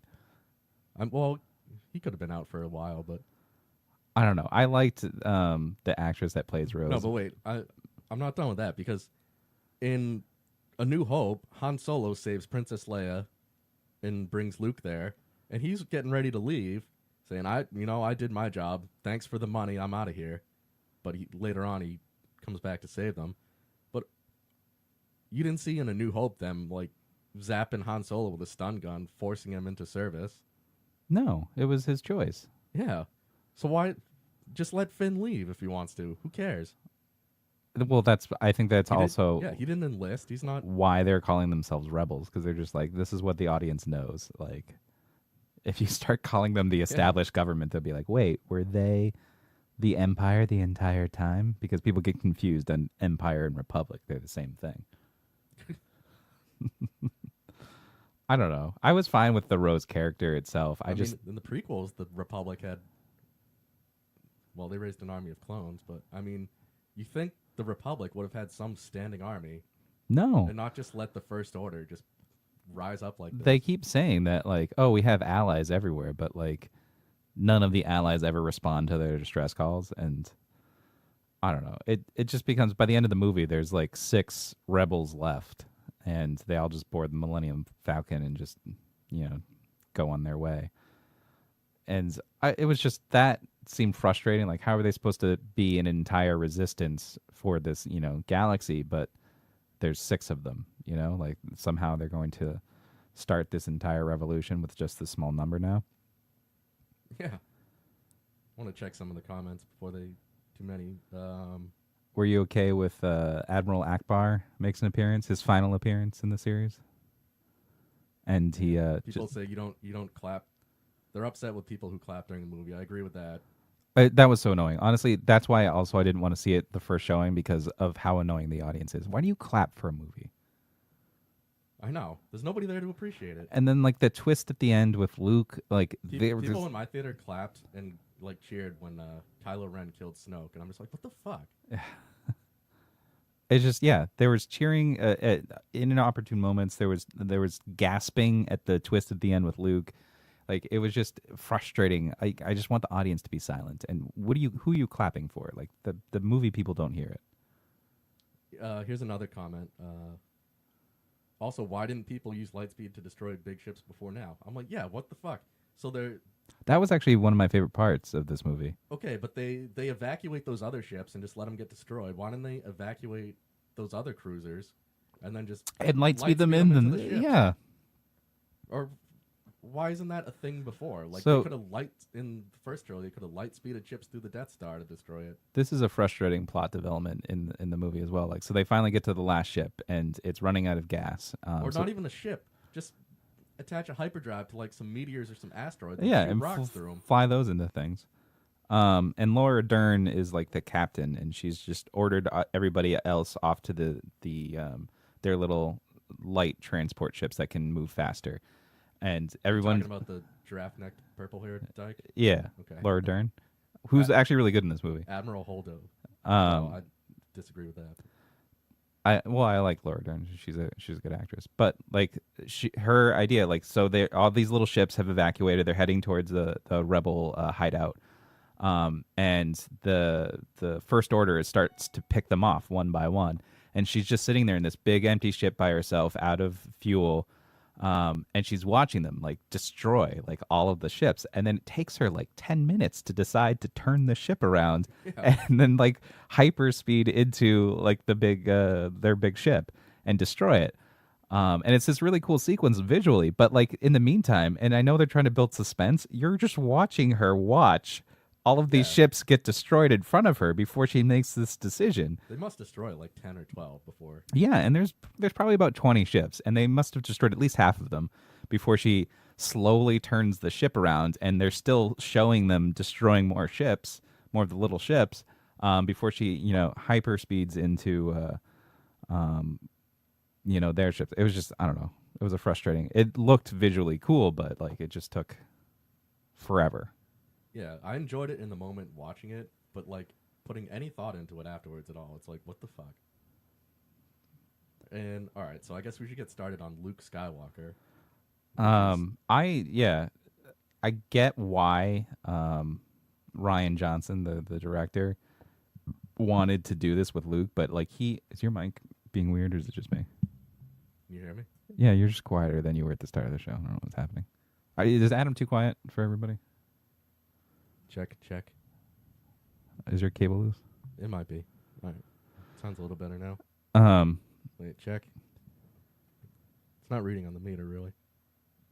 He could have been out for a while, but I don't know. I liked the actress that plays Rose. no. But wait, I'm not done with that, because in A New Hope, Han Solo saves Princess Leia and brings Luke there, and he's getting ready to leave, saying, I did my job. Thanks for the money. I'm out of here. But later on, he comes back to save them. But You didn't see in A New Hope them like zapping Han Solo with a stun gun, forcing him into service. No, it was his choice. Yeah. So why just let Finn leave if he wants to? Who cares? Well, I think that's also he didn't enlist. He's not. why they're calling themselves rebels, because they're just like, this is what the audience knows. Like, if you start calling them the established government, they'll be like, wait, were they the Empire the entire time? Because people get confused on Empire and Republic. They're the same thing. I don't know. I was fine with the Rose character itself. I mean, in the prequels, the Republic had, well, they raised an army of clones, but I mean, you think the Republic would have had some standing army, no, and not just let the First Order just rise up like this. They keep saying that, like, oh, we have allies everywhere, but like, none of the allies ever respond to their distress calls, and I don't know. It just becomes, by the end of the movie, there's like 6 rebels left, and they all just board the Millennium Falcon and just, go on their way. And it was just, that seemed frustrating. Like, how are they supposed to be an entire resistance for this, galaxy, but there's 6 of them, like somehow they're going to start this entire revolution with just this small number now. Yeah. I want to check some of the comments before they, too many. Were you okay with Admiral Akbar makes an appearance, his final appearance in the series? And he people say you don't clap. They're upset with people who clap during the movie. I agree with that. That was so annoying. Honestly, that's why also I didn't want to see it the first showing, because of how annoying the audience is. Why do you clap for a movie? I know. There's nobody there to appreciate it. And then like the twist at the end with Luke, like people in my theater clapped and like cheered when Kylo Ren killed Snoke, and I'm just like, what the fuck? It's just, there was cheering in inopportune moments. There was gasping at the twist at the end with Luke. Like, it was just frustrating. I just want the audience to be silent. And who are you clapping for? Like, the movie people don't hear it. Here's another comment. Also, why didn't people use lightspeed to destroy big ships before now? I'm like, yeah, what the fuck? So that was actually one of my favorite parts of this movie. Okay, but they evacuate those other ships and just let them get destroyed. Why didn't they evacuate those other cruisers and then just lightspeed them in? Yeah. Or why isn't that a thing before? Like, so, they could have in the first trilogy, they could have light speeded ships through the Death Star to destroy it. This is a frustrating plot development in the movie as well. Like, so they finally get to the last ship and it's running out of gas. Or not even a ship, just attach a hyperdrive to like some meteors or some asteroids. And rocks through them. Fly those into things. And Laura Dern is like the captain, and she's just ordered everybody else off to their little light transport ships that can move faster. And everyone talking about the giraffe-necked, purple-haired dyke. Yeah, okay. Laura Dern, who's actually really good in this movie. Admiral Holdo. I disagree with that. I like Laura Dern. She's a good actress. But like her idea, like, so all these little ships have evacuated. They're heading towards the rebel hideout. And the First Order starts to pick them off one by one. And she's just sitting there in this big empty ship by herself, out of fuel. And she's watching them like destroy like all of the ships, and then it takes her like 10 minutes to decide to turn the ship around and then like hyperspeed into like the big their big ship and destroy it. And it's this really cool sequence visually, but like in the meantime, and I know they're trying to build suspense, you're just watching her watch all of these ships get destroyed in front of her before she makes this decision. They must destroy like 10 or 12 before. Yeah, and there's probably about 20 ships, and they must have destroyed at least half of them before she slowly turns the ship around, and they're still showing them destroying more ships, more of the little ships, before she, hyperspeeds into, their ships. It was just, I don't know. It was frustrating. It looked visually cool, but like it just took forever. Yeah, I enjoyed it in the moment watching it, but like putting any thought into it afterwards at all, it's like, what the fuck? And all right, so I guess we should get started on Luke Skywalker. I get why Ryan Johnson, the director, wanted to do this with Luke, but like is your mic being weird, or is it just me? Can you hear me? Yeah, you're just quieter than you were at the start of the show. I don't know what's happening. Is Adam too quiet for everybody? Check. Is your cable loose? It might be. All right. Sounds a little better now. Wait, check. It's not reading on the meter, really.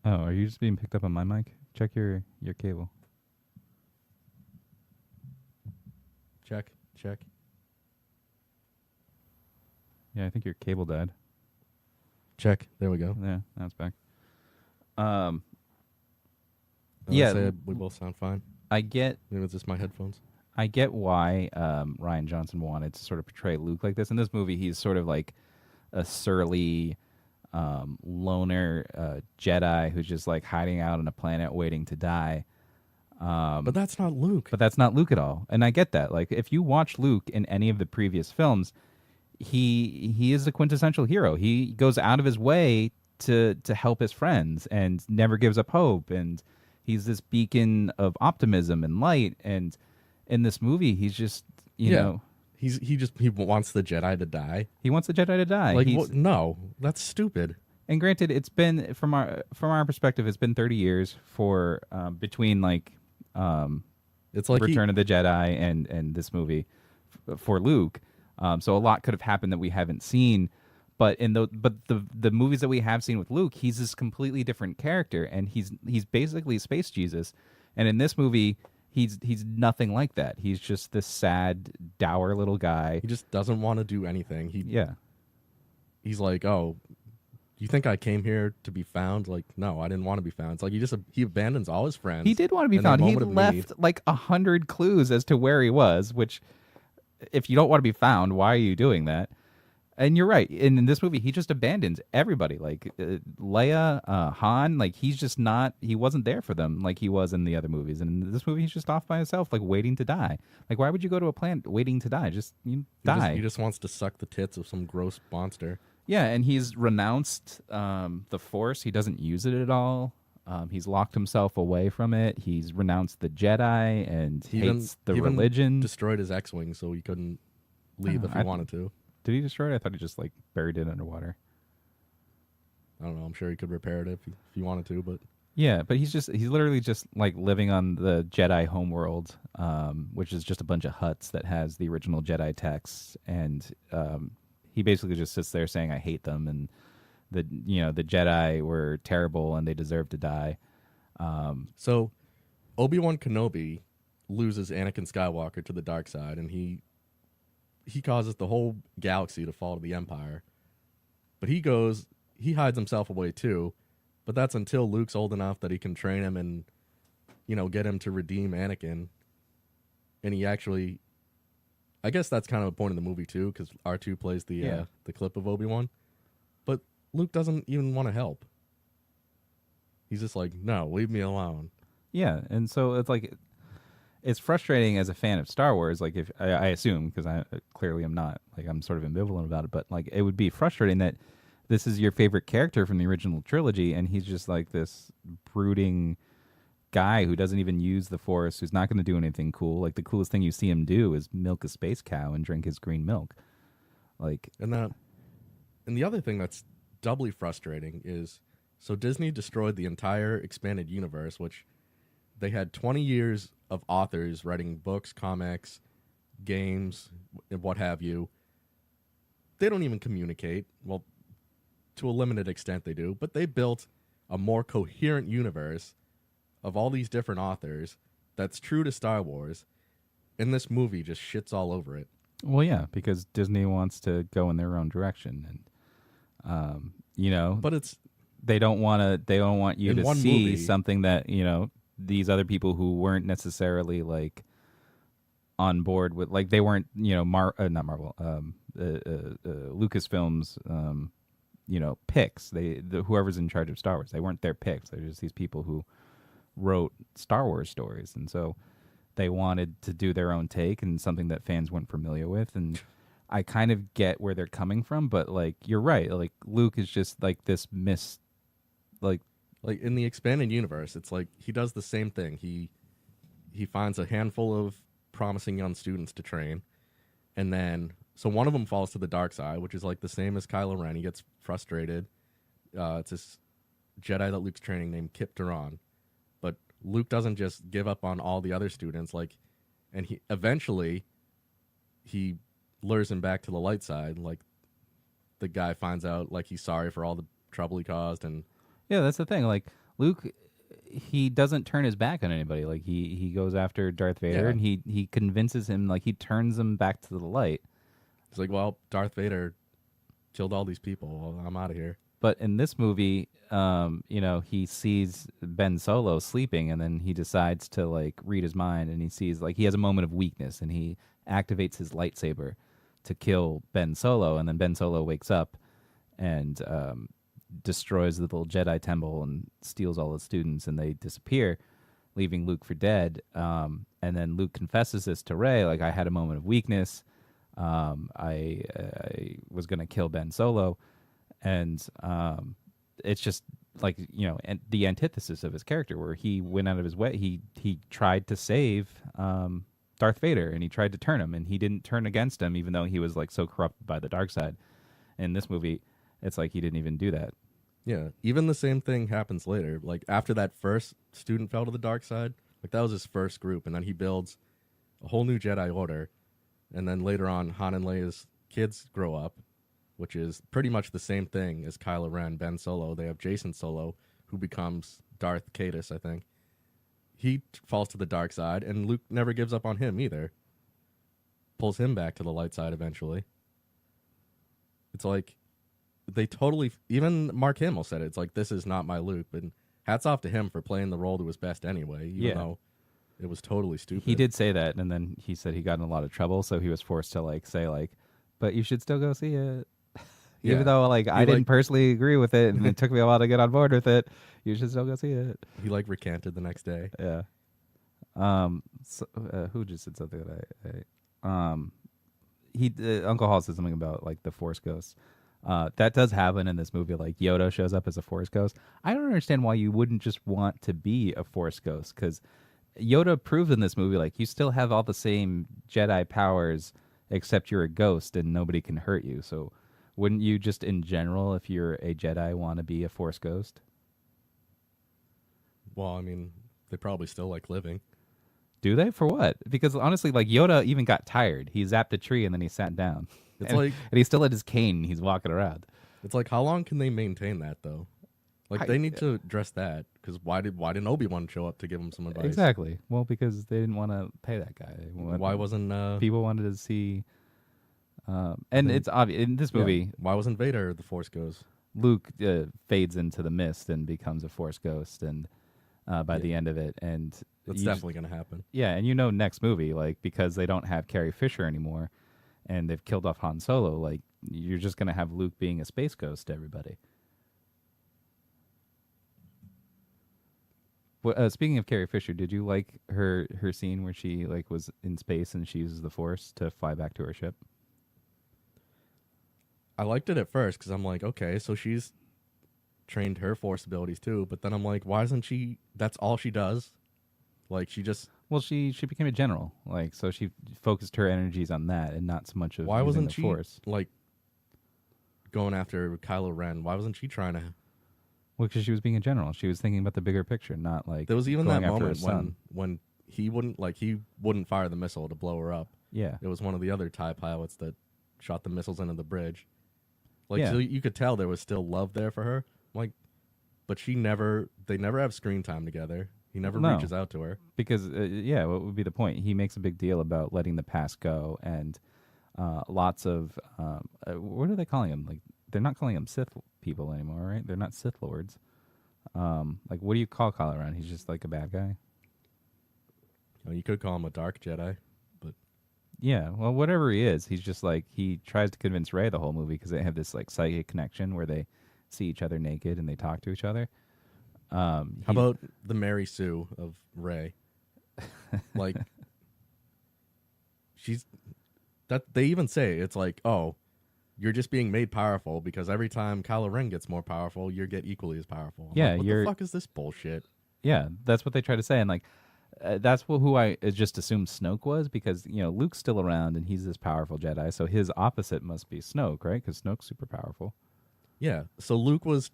Oh, are you just being picked up on my mic? Check your cable. Check. Yeah, I think your cable died. Check. There we go. Yeah, now it's back. Yeah, we both sound fine. I get Maybe it's just my headphones. why Rian Johnson wanted to sort of portray Luke like this. In this movie, he's sort of like a surly loner Jedi who's just like hiding out on a planet waiting to die. But that's not Luke. But that's not Luke at all. And I get that. Like, if you watch Luke in any of the previous films, he is a quintessential hero. He goes out of his way to help his friends and never gives up hope. And he's this beacon of optimism and light. And in this movie, he's just, you know, he wants the Jedi to die. he wants the Jedi to die. Like, He's- no, that's stupid. And granted, it's been from our perspective, it's been 30 years for between like It's like Return of the Jedi and this movie for Luke. So a lot could have happened that we haven't seen. But the movies that we have seen with Luke, he's this completely different character, and he's basically Space Jesus. And in this movie, he's nothing like that. He's just this sad, dour little guy. he just doesn't want to do anything. He's like, oh, you think I came here to be found? Like, no, I didn't want to be found. It's like he abandons all his friends. He did want to be in that found. He moment of left need. like 100 clues as to where he was, which if you don't want to be found, why are you doing that? And you're right. In this movie, he just abandons everybody. Like Leia, Han, like he wasn't there for them like he was in the other movies. And in this movie, he's just off by himself, like waiting to die. Like, why would you go to a planet waiting to die? Just die. He just wants to suck the tits of some gross monster. Yeah, and he's renounced the Force. He doesn't use it at all. He's locked himself away from it. He's renounced the Jedi and hates the religion. Destroyed his X-wing so he couldn't leave if he wanted to. Did he destroy it? I thought he just like buried it underwater. I don't know. I'm sure he could repair it if he wanted to, but Yeah, but he's literally just like living on the Jedi homeworld, which is just a bunch of huts that has the original Jedi texts, and he basically just sits there saying, "I hate them," and the Jedi were terrible and they deserve to die. So Obi-Wan Kenobi loses Anakin Skywalker to the dark side, and he causes the whole galaxy to fall to the Empire. But he hides himself away too, but that's until Luke's old enough that he can train him and, get him to redeem Anakin. And he actually, I guess that's kind of a point in the movie too, because R2 plays the clip of Obi-Wan. But Luke doesn't even want to help. He's just like, no, leave me alone. Yeah, and so it's like it's frustrating as a fan of Star Wars. Like, if I assume, because I clearly am not, like I'm sort of ambivalent about it, but like it would be frustrating that this is your favorite character from the original trilogy, and he's just like this brooding guy who doesn't even use the Force, who's not going to do anything cool. Like the coolest thing you see him do is milk a space cow and drink his green milk. Like, And the other thing that's doubly frustrating is, so Disney destroyed the entire expanded universe, which they had 20 years of authors writing books, comics, games, and what have you. They don't even communicate. Well, to a limited extent they do, but they built a more coherent universe of all these different authors that's true to Star Wars, and this movie just shits all over it. well, yeah, because Disney wants to go in their own direction, and But they don't want you In to one see movie- something that these other people who weren't necessarily like on board with, like they weren't not Marvel, Lucasfilm's picks. Whoever's in charge of Star Wars, they weren't their picks. They're just these people who wrote Star Wars stories, and so they wanted to do their own take and something that fans weren't familiar with. And I kind of get where they're coming from, but like you're right. Like Luke is just like this like in the expanded universe, it's like he does the same thing. He finds a handful of promising young students to train, and then so one of them falls to the dark side, which is like the same as Kylo Ren. He gets frustrated. It's this Jedi that Luke's training named Kip Duran, but Luke doesn't just give up on all the other students. And he eventually lures him back to the light side. Like the guy finds out like he's sorry for all the trouble he caused, and Yeah, that's the thing. Like Luke, he doesn't turn his back on anybody. Like he goes after Darth Vader, Yeah. and he convinces him, like he turns him back to the light. he's like, well, Darth Vader killed all these people. Well, I'm out of here. But in this movie, he sees Ben Solo sleeping, and then he decides to like read his mind, and he sees like he has a moment of weakness, and he activates his lightsaber to kill Ben Solo, and then Ben Solo wakes up and destroys the little Jedi temple and steals all the students, and they disappear, leaving Luke for dead. And then Luke confesses this to Rey, like I had a moment of weakness. I was gonna kill Ben Solo, and it's just like and the antithesis of his character, where he went out of his way. He tried to save Darth Vader, and he tried to turn him, and he didn't turn against him, even though he was like so corrupted by the dark side. In this movie, it's like he didn't even do that. Yeah, even the same thing happens later. Like after that first student fell to the dark side, like that was his first group, and then he builds a whole new Jedi Order, and then later on, Han and Leia's kids grow up, which is pretty much the same thing as Kylo Ren, Ben Solo. They have Jason Solo, who becomes Darth Caedus, I think. He falls to the dark side, and Luke never gives up on him either. Pulls him back to the light side eventually. It's like they totally, even Mark Hamill said it. It's like, this is not my Luke, and hats off to him for playing the role to his best anyway, even though it was totally stupid. He did say that, and then he said he got in a lot of trouble, so he was forced to like say like, but you should still go see it. Even though like I didn't personally agree with it, and it took me a while to get on board with it, you should still go see it. He like recanted the next day. Yeah. Who just said something that Uncle Hall said something about like the Force ghosts. That does happen in this movie. Like Yoda shows up as a Force ghost. I don't understand why you wouldn't just want to be a Force ghost, because Yoda proved in this movie like you still have all the same Jedi powers, except you're a ghost and nobody can hurt you. So wouldn't you just in general, if you're a Jedi, want to be a Force ghost? Well, I mean, they probably still like living. Do they? For what? Because honestly, like Yoda even got tired. He zapped a tree and then he sat down. It's and, like, and he still had his cane. And he's walking around. It's like, how long can they maintain that though? Like they need to address that, because why didn't Obi-Wan show up to give him some advice? Exactly. Well, because they didn't want to pay that guy. Why wasn't people wanted to see? And it's obvious in this movie. Why wasn't Vader the Force ghost? Luke fades into the mist and becomes a Force ghost, and by the end of it, and that's definitely going to happen. Yeah, and next movie, like because they don't have Carrie Fisher anymore, and they've killed off Han Solo, like you're just going to have Luke being a space ghost to everybody. Well, speaking of Carrie Fisher, did you like her scene where she like was in space and she uses the Force to fly back to her ship? I liked it at first because I'm like, okay, so she's trained her Force abilities too. But then I'm like, why isn't she? That's all she does. Like she just. Well, she became a general, like so she focused her energies on that and not so much of why using wasn't the she Force. Like going after Kylo Ren? Why wasn't she trying to? Well, because she was being a general. She was thinking about the bigger picture, not like there was even going that after her moment son. when he wouldn't fire the missile to blow her up. Yeah, It was one of the other TIE pilots that shot the missiles into the bridge. Like Yeah. so you could tell there was still love there for her. Like, but they never have screen time together. He never No. reaches out to her. because what would be the point? He makes a big deal about letting the past go, and lots of what are they calling him? Like they're not calling him Sith people anymore, right? They're not Sith lords. Like what do you call Kylo Ren? He's just like a bad guy. You could call him a dark Jedi, but Yeah, well, whatever he is, he's just like he tries to convince Rey the whole movie because they have this like psychic connection where they see each other naked and they talk to each other. how about the Mary Sue of Rey? Like, she's that they even say it's like, oh, you're just being made powerful because every time Kylo Ren gets more powerful, you get equally as powerful. I'm Yeah, like, what you're- the fuck is this bullshit? Yeah, that's what they try to say, and like that's who I just assumed Snoke was, because Luke's still around and he's this powerful Jedi, so his opposite must be Snoke, right? Because Snoke's super powerful. Yeah. So Luke was.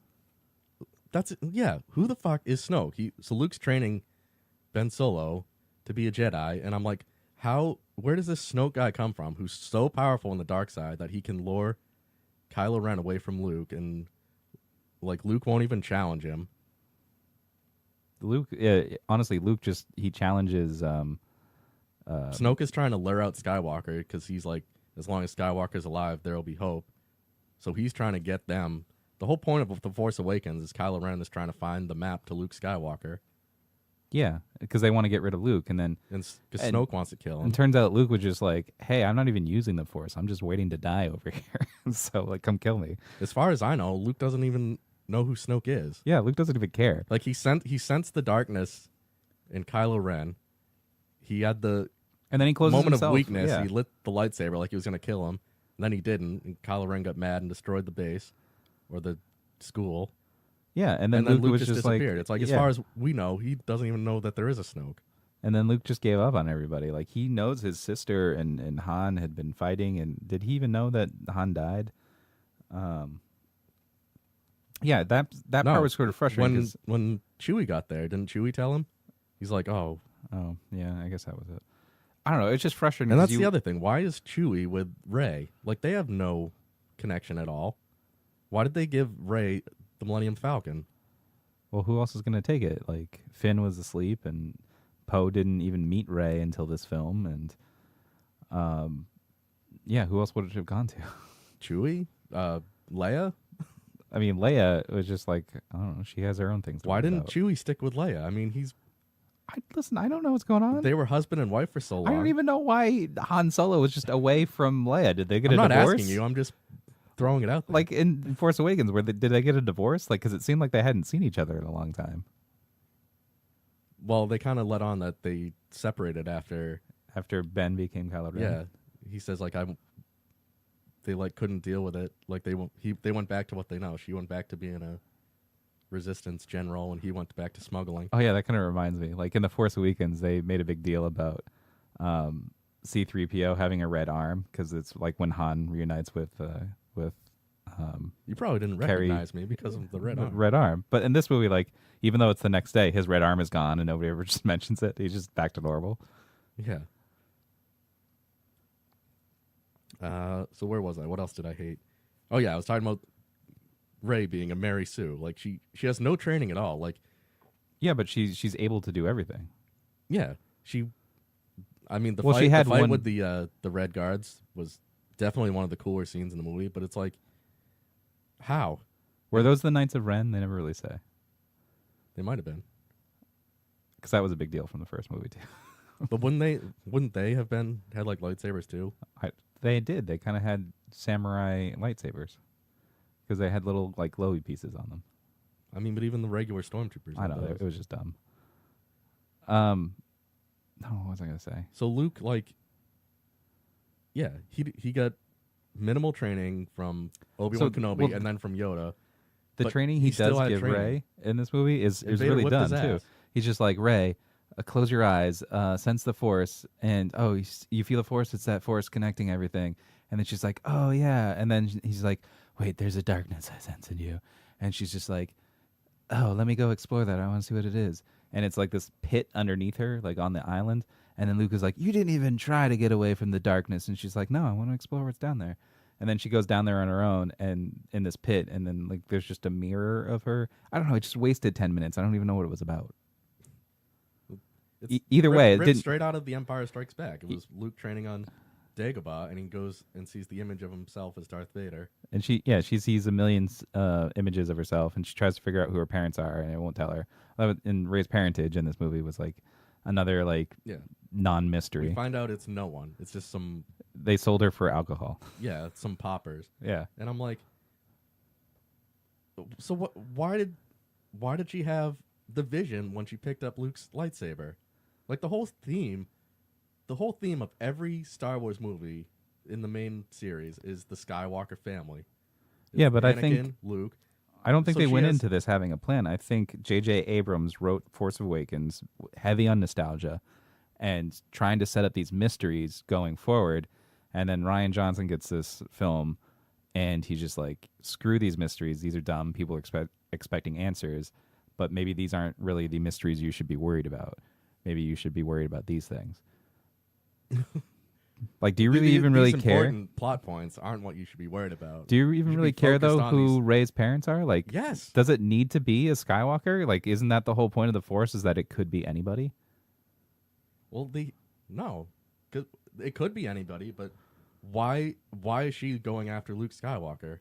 Who the fuck is Snoke? So Luke's training Ben Solo to be a Jedi, and I'm like, where does this Snoke guy come from? Who's so powerful in the dark side that he can lure Kylo Ren away from Luke, and like Luke won't even challenge him. Luke, honestly, Luke he challenges. Snoke is trying to lure out Skywalker because he's like, as long as Skywalker's alive, there will be hope. So he's trying to get them. The whole point of The Force Awakens is Kylo Ren is trying to find the map to Luke Skywalker. Yeah, because they want to get rid of Luke, and then Because Snoke wants to kill him. And turns out Luke was just like, "Hey, I'm not even using the Force. I'm just waiting to die over here. So like, come kill me." As far as I know, Luke doesn't even know who Snoke is. Yeah, Luke doesn't even care. Like he sensed the darkness in Kylo Ren. He had the And then he closes moment himself. of weakness. Yeah. He lit the lightsaber like he was going to kill him. And then he didn't. And Kylo Ren got mad and destroyed the base or the school. Yeah, and then, Luke was just just like, disappeared. It's like, as yeah. far as we know, he doesn't even know that there is a Snoke. And then Luke just gave up on everybody. Like he knows his sister and Han had been fighting, and did he even know that Han died? Yeah, that part was sort of frustrating. When Chewie got there, didn't Chewie tell him? He's like, oh, yeah, I guess that was it. I don't know. It's just frustrating. and that's the other thing. Why is Chewie with Rey? Like they have no connection at all. Why did they give Rey the Millennium Falcon? Well, who else is going to take it? Like Finn was asleep, and Poe didn't even meet Rey until this film, and yeah, who else would it have gone to? Chewie, Leia. I mean, Leia was just like, I don't know. She has her own things. Why didn't Chewie stick with Leia? I mean, listen, I don't know what's going on. they were husband and wife for so long. I don't even know why Han Solo was just away from Leia. Did they get I'm a not divorce? asking you. I'm just throwing it out there. Like in Force Awakens, did they get a divorce? Like, because it seemed like they hadn't seen each other in a long time. Well, they kind of let on that they separated after Ben became Kylo Ren. Yeah, he says like they like couldn't deal with it. Like they went back to what they know. She went back to being a resistance general, and he went back to smuggling. Oh yeah, that kind of reminds me. Like in the Force Awakens, they made a big deal about C-3PO having a red arm because it's like when Han reunites with You probably didn't Carrie- recognize me because of the red arm. red arm. But in this movie, like even though it's the next day, his red arm is gone and nobody ever just mentions it. He's just back to normal. Yeah. So where was I? What else did I hate? Oh yeah, I was talking about Rey being a Mary Sue. Like she has no training at all. Like Yeah, but she's able to do everything. yeah, she. I mean, the Well, fight, she had the fight one- with the Red Guards was definitely one of the cooler scenes in the movie. But it's like, how? Were those the Knights of Ren? They never really say. They might have been. Because that was a big deal from the first movie too. But wouldn't they have had like lightsabers too? They did. They kind of had samurai lightsabers because they had little like glowy pieces on them. I mean, but even the regular stormtroopers. I had know those. it was just dumb. No, what was I gonna say? So Luke, like, yeah, he got minimal training from Obi-Wan Kenobi well, and then from Yoda. The But training he he still does had give training. Rey in this movie is Vader really whipped done his too. ass. He's just like, Rey, close your eyes, sense the Force, and you feel the Force. It's that Force connecting everything. And then she's like, oh yeah, and then he's like, wait, there's a darkness I sense in you, and she's just like, oh, let me go explore that. I want to see what it is. And it's like this pit underneath her, like on the island. And then Luke is like, you didn't even try to get away from the darkness. And she's like, no, I want to explore what's down there. And then she goes down there on her own and in this pit. And then like there's just a mirror of her. I don't know. It just wasted 10 minutes. I don't even know what it was about. It's Either way, it ripped didn't. straight out of The Empire Strikes Back. It was Luke training on Dagobah, and he goes and sees the image of himself as Darth Vader. And she sees a million images of herself, and she tries to figure out who her parents are, and it won't tell her. And Rey's parentage in this movie was like another like Yeah, non-mystery. we find out it's no one. It's just some They sold her for alcohol. it's some poppers. Yeah. And I'm like, so what? Why did she have the vision when she picked up Luke's lightsaber? Like the whole theme of every Star Wars movie in the main series is the Skywalker family. It's Yeah, but I Anakin, think- Luke. I don't think So they she went has- into this having a plan. I think J.J. Abrams wrote Force Awakens heavy on nostalgia and trying to set up these mysteries going forward. And then Rian Johnson gets this film and he's just like, screw these mysteries. These are dumb. People are expecting answers. But maybe these aren't really the mysteries you should be worried about. Maybe you should be worried about these things. Like, do you really these care? important plot points aren't what you should be worried about. Do you even should really be care though focused on who these- Rey's parents are? Like, Yes. does it need to be a Skywalker? Like, isn't that the whole point of the Force? Is that it could be anybody? Well, no, 'cause it could be anybody, but why is she going after Luke Skywalker?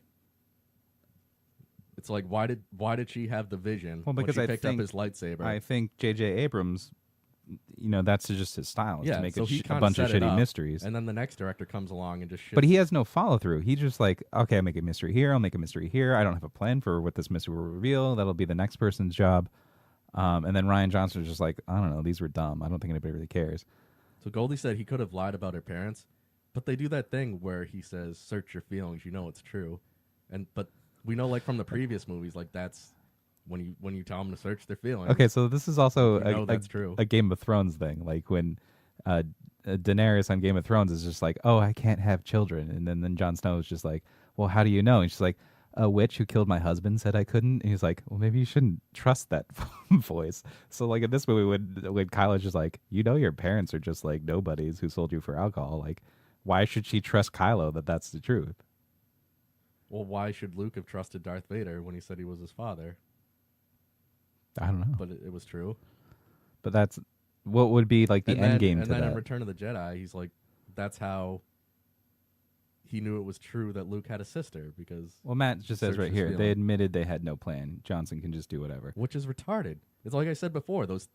It's like why did she have the vision Well, because when I she picked think- up his lightsaber? I think J.J. Abrams, that's just his style, is yeah, to make so a he kinda bunch of set it shitty up, mysteries. and then the next director comes along and just shits. But he has no follow through. He just like, okay, I'll make a mystery here. I'll make a mystery here. I don't have a plan for what this mystery will reveal. That'll be the next person's job. And then Ryan Johnson was just like, I don't know, these were dumb. I don't think anybody really cares. So Goldie said he could have lied about her parents, but they do that thing where he says, "Search your feelings, you know it's true," but we know like from the previous movies, like that's when you tell them to search their feelings. Okay, so this is also You know that's true. a Game of Thrones thing. Like when Daenerys on Game of Thrones is just like, oh, I can't have children. And then Jon Snow is just like, well, how do you know? And she's like, a witch who killed my husband said I couldn't. And he's like, well, maybe you shouldn't trust that voice. So like in this movie, when Kylo's just like, your parents are just like nobodies who sold you for alcohol. Like, why should she trust Kylo that that's the truth? Well, why should Luke have trusted Darth Vader when he said he was his father? I don't know. But it was true. But that's what would be like the end game to And then in that. Return of the Jedi, he's like, that's how he knew it was true that Luke had a sister, because Well, Matt just says Search right his here, they feeling. admitted they had no plan. Johnson can just do whatever. which is retarded. It's like I said before, those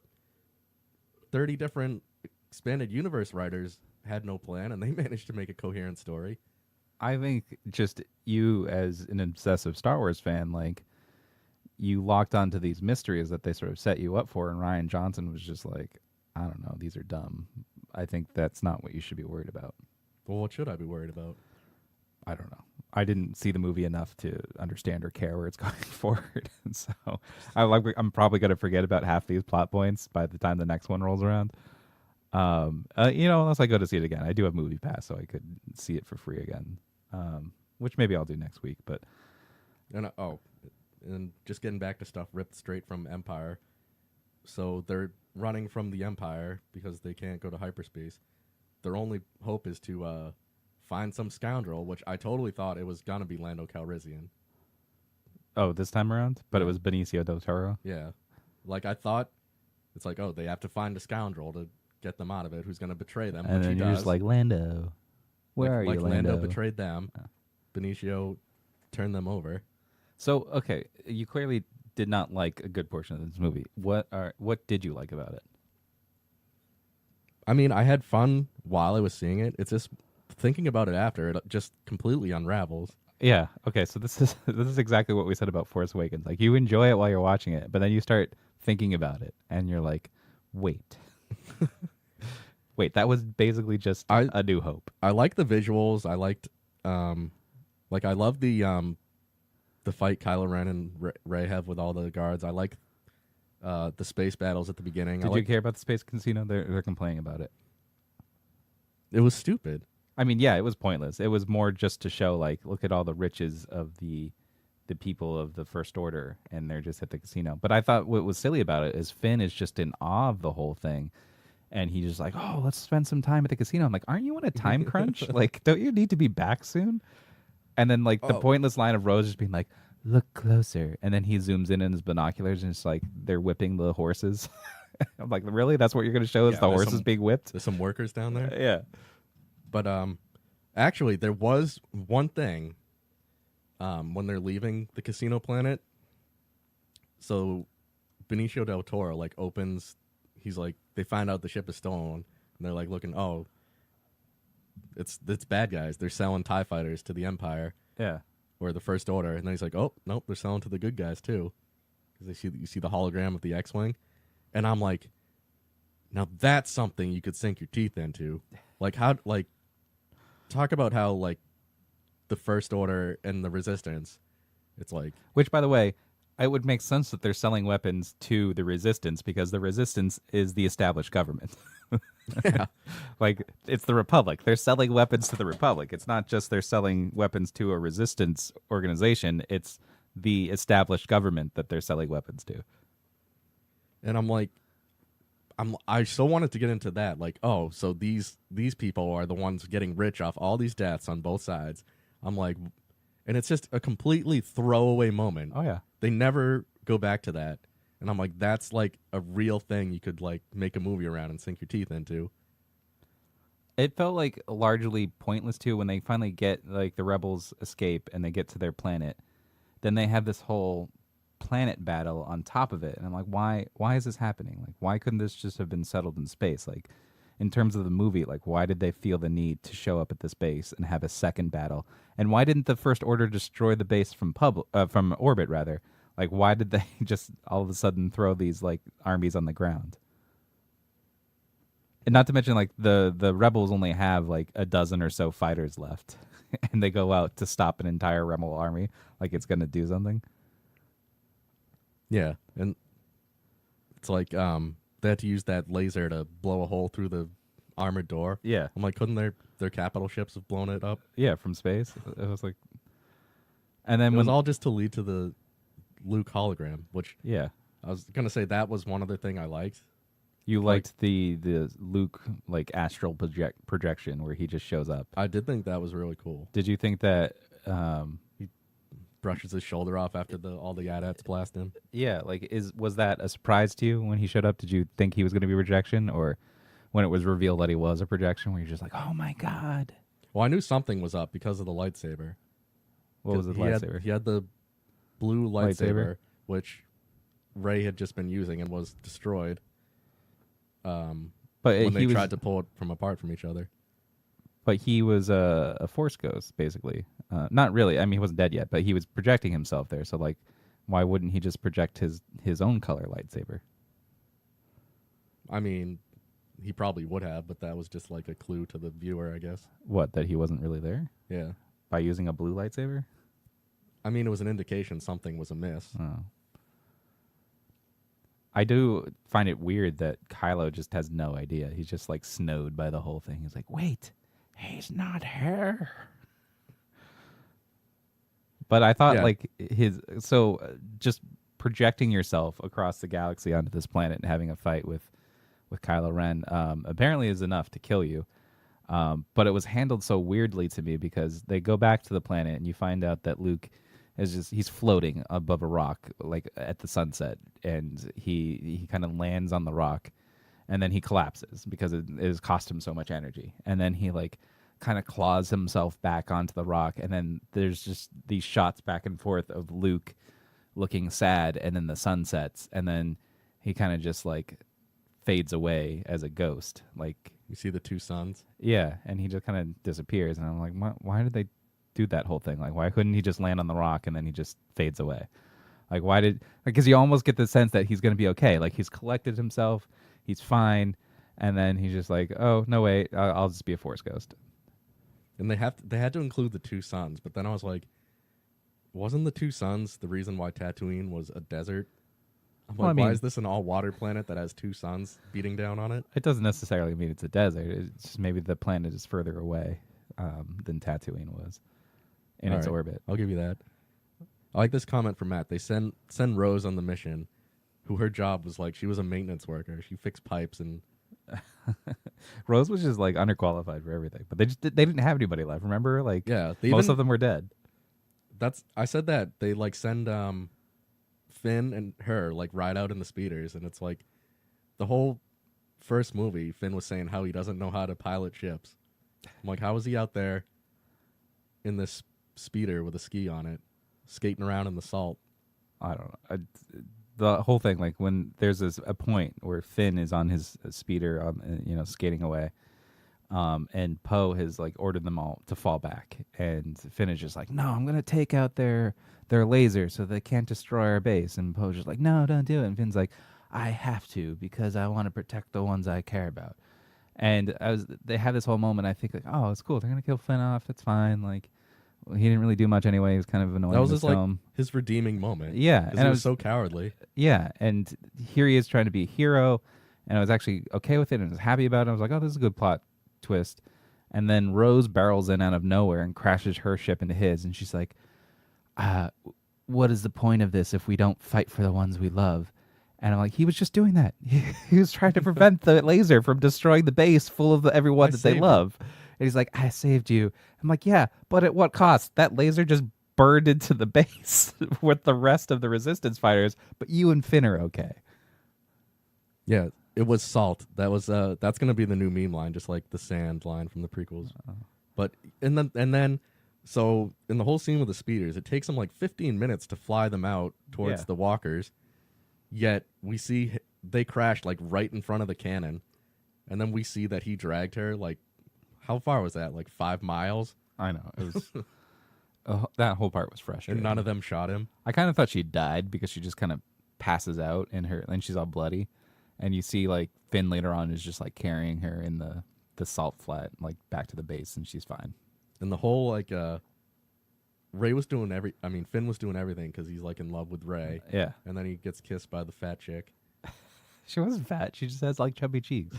30 different expanded universe writers had no plan, and they managed to make a coherent story. I think just you as an obsessive Star Wars fan, like you locked onto these mysteries that they sort of set you up for, and Ryan Johnson was just like, I don't know, these are dumb. I think that's not what you should be worried about. Well, what should I be worried about? I don't know. I didn't see the movie enough to understand or care where it's going forward, and so I'm probably going to forget about half these plot points by the time the next one rolls around. Unless I go to see it again. I do have Movie Pass, so I could see it for free again, which maybe I'll do next week. But And just getting back to stuff ripped straight from Empire. So they're running from the Empire because they can't go to hyperspace. Their only hope is to find some scoundrel, which I totally thought it was going to be Lando Calrissian. oh, this time around, but it was Benicio del Toro. Yeah. Like I thought, it's like, oh, they have to find a scoundrel to get them out of it who's going to betray them, And which then he you're does. just like, Lando, where are you, like Lando? Lando betrayed them. Benicio turned them over. So, okay, you clearly did not like a good portion of this movie. What did you like about it? I mean, I had fun while I was seeing it. It's just thinking about it after, it just completely unravels. Yeah. Okay. So this is exactly what we said about Force Awakens. Like you enjoy it while you're watching it, but then you start thinking about it, and you're like, wait, wait, that was basically just A New Hope. I liked the visuals. I liked, I love the fight Kylo Ren and Rey have with all the guards. I like the space battles at the beginning. Did you care about the space casino? They're complaining about it. It was stupid. I mean, yeah, it was pointless. It was more just to show, like, look at all the riches of the people of the First Order, and they're just at the casino. But I thought what was silly about it is Finn is just in awe of the whole thing, and he's just like, oh, let's spend some time at the casino. I'm like, aren't you on a time crunch? Like, don't you need to be back soon? And then, like, the pointless line of Rose just being like, look closer. And then he zooms in his binoculars, and it's like they're whipping the horses. I'm like, really? That's what you're going to show us, the horses being whipped? There's some workers down there. Yeah. But actually, there was one thing when they're leaving the casino planet. So Benicio del Toro like opens. He's like, they find out the ship is stolen, and they're like looking. Oh, it's bad guys. They're selling TIE fighters to the Empire. Yeah. Or the First Order, and then he's like, oh nope, they're selling to the good guys too, because you see the hologram of the X-wing, and I'm like, now that's something you could sink your teeth into. Like talk about how like the First Order and the Resistance, it's like, which, by the way, it would make sense that they're selling weapons to the Resistance, because the Resistance is the established government. yeah. Like, it's the Republic. They're selling weapons to the Republic. It's not just they're selling weapons to a resistance organization. It's the established government that they're selling weapons to. And I'm like, I so wanted to get into that. Like, oh, so these people are the ones getting rich off all these deaths on both sides. I'm like, and it's just a completely throwaway moment. Oh yeah. They never go back to that. And I'm like, that's like a real thing you could like make a movie around and sink your teeth into. It felt like largely pointless too when they finally get like the rebels escape and they get to their planet. Then they have this whole planet battle on top of it, and I'm like, why is this happening? Like, why couldn't this just have been settled in space? Like, in terms of the movie, like, why did they feel the need to show up at this base and have a second battle? And why didn't the First Order destroy the base from orbit rather? Like, why did they just all of a sudden throw these like armies on the ground? And not to mention, like, the rebels only have like a dozen or so fighters left, and they go out to stop an entire rebel army like it's gonna do something. Yeah, and it's like they had to use that laser to blow a hole through the armored door. Yeah. I'm like, couldn't their capital ships have blown it up? Yeah, from space. It was like, and then It when was all just to lead to the Luke hologram, which yeah, I was gonna say that was one other thing I liked. you liked the Luke like astral projection where he just shows up. I did think that was really cool. Did you think that? Brushes his shoulder off after all the AT-ATs blast him. Yeah, like was that a surprise to you when he showed up? Did you think he was going to be rejection, or when it was revealed that he was a projection, where you're just like, oh my god? Well, I knew something was up because of the lightsaber. What was the lightsaber? He had the blue lightsaber, which Rey had just been using and was destroyed. But when they he tried to pull it apart from each other. But he was a Force ghost, basically. Not really. I mean, he wasn't dead yet, but he was projecting himself there. So, like, why wouldn't he just project his own color lightsaber? I mean, he probably would have, but that was just like a clue to the viewer, I guess. What, that he wasn't really there? Yeah. By using a blue lightsaber? I mean, it was an indication something was amiss. Oh. I do find it weird that Kylo just has no idea. He's just, like, snowed by the whole thing. He's like, wait, he's not here. But I thought, like, just projecting yourself across the galaxy onto this planet and having a fight with Kylo Ren apparently is enough to kill you. But it was handled so weirdly to me because they go back to the planet and you find out that Luke he's floating above a rock, like at the sunset, and he kind of lands on the rock, and then he collapses because it has cost him so much energy, and then he like kind of claws himself back onto the rock, and then there's just these shots back and forth of Luke looking sad, and then the sun sets, and then he kind of just like fades away as a ghost, like You see the two suns? yeah, and he just kind of disappears, and I'm like, why did they do that whole thing? Like, why couldn't he just land on the rock and then he just fades away? Like, why did? Because you almost get the sense that he's going to be okay. Like, he's collected himself, he's fine, and then he's just like, oh no, wait, I'll just be a Force ghost. And they had to include the two suns, but then I was like, wasn't the two suns the reason why Tatooine was a desert? I'm like, Well, I mean, why is this an all-water planet that has two suns beating down on it? It doesn't necessarily mean it's a desert. It's just maybe the planet is further away than Tatooine was in its All right, orbit. I'll give you that. I like this comment from Matt. They send Rose on the mission, who her job was like she was a maintenance worker. She fixed pipes and Rose was just like underqualified for everything, but they didn't have anybody left. Remember, like yeah, most of them were dead. I said that they like send Finn and her like ride out in the speeders, and it's like the whole first movie Finn was saying how he doesn't know how to pilot ships. I'm like, how is he out there in this speeder with a ski on it, skating around in the salt? I don't know. The whole thing, like when there's a point where Finn is on his speeder, skating away, and Poe has like ordered them all to fall back, and Finn is just like, no, I'm gonna take out their laser so they can't destroy our base, and Poe's just like, no, don't do it, and Finn's like, I have to because I want to protect the ones I care about. And they have this whole moment. I think like, oh, it's cool. They're gonna kill Finn off. It's fine. Like, he didn't really do much anyway. He was kind of annoying. That was his film. like his redeeming moment. Yeah, and it was so cowardly. Yeah, and here he is trying to be a hero, and I was actually okay with it and was happy about it. I was like, oh, this is a good plot twist. And then Rose barrels in out of nowhere and crashes her ship into his, and she's like, what is the point of this if we don't fight for the ones we love? And I'm like, he was just doing that. He was trying to prevent the laser from destroying the base full of everyone that they love. And he's like, I saved you. I'm like, yeah, but at what cost? That laser just burned into the base with the rest of the resistance fighters, but you and Finn are okay. Yeah, it was salt. That's gonna be the new meme line, just like the sand line from the prequels. But and then so in the whole scene with the speeders, it takes them like 15 minutes to fly them out towards the walkers. Yet we see they crash like right in front of the cannon, and then we see that he dragged her like, how far was that? Like 5 miles? I know. It was that whole part was frustrating. And none of them shot him. I kind of thought she died because she just kind of passes out and she's all bloody. And you see like Finn later on is just like carrying her in the salt flat like back to the base, and she's fine. And the whole like Finn was doing everything because he's like in love with Rey. Yeah. And then he gets kissed by the fat chick. She wasn't fat. She just has like chubby cheeks.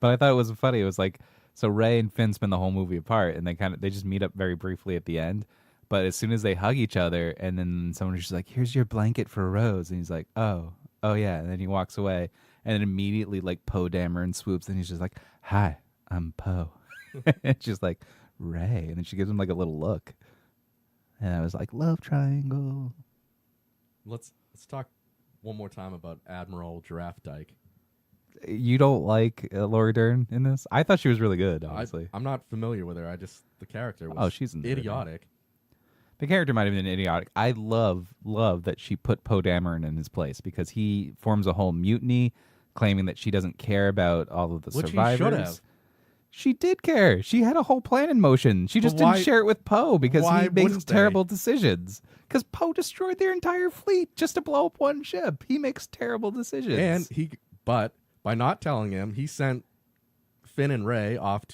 But I thought it was funny. It was like, so Rey and Finn spend the whole movie apart, and they just meet up very briefly at the end. But as soon as they hug each other, and then someone's just like, "Here's your blanket for Rose," and he's like, "Oh yeah," and then he walks away, and then immediately like Poe Dameron swoops, and he's just like, "Hi, I'm Poe," and she's like, "Rey," and then she gives him like a little look, and I was like, "Love triangle." Let's talk one more time about Admiral Giraffe Dyke. You don't like Laura Dern in this? I thought she was really good, honestly. I'm not familiar with her. The character was she's idiotic. The character might have been idiotic. I love that she put Poe Dameron in his place because he forms a whole mutiny claiming that she doesn't care about all of the survivors. She should have. She did care. She had a whole plan in motion. She just didn't share it with Poe because he makes terrible decisions. Because Poe destroyed their entire fleet just to blow up one ship. He makes terrible decisions. But by not telling him, he sent Finn and Rey off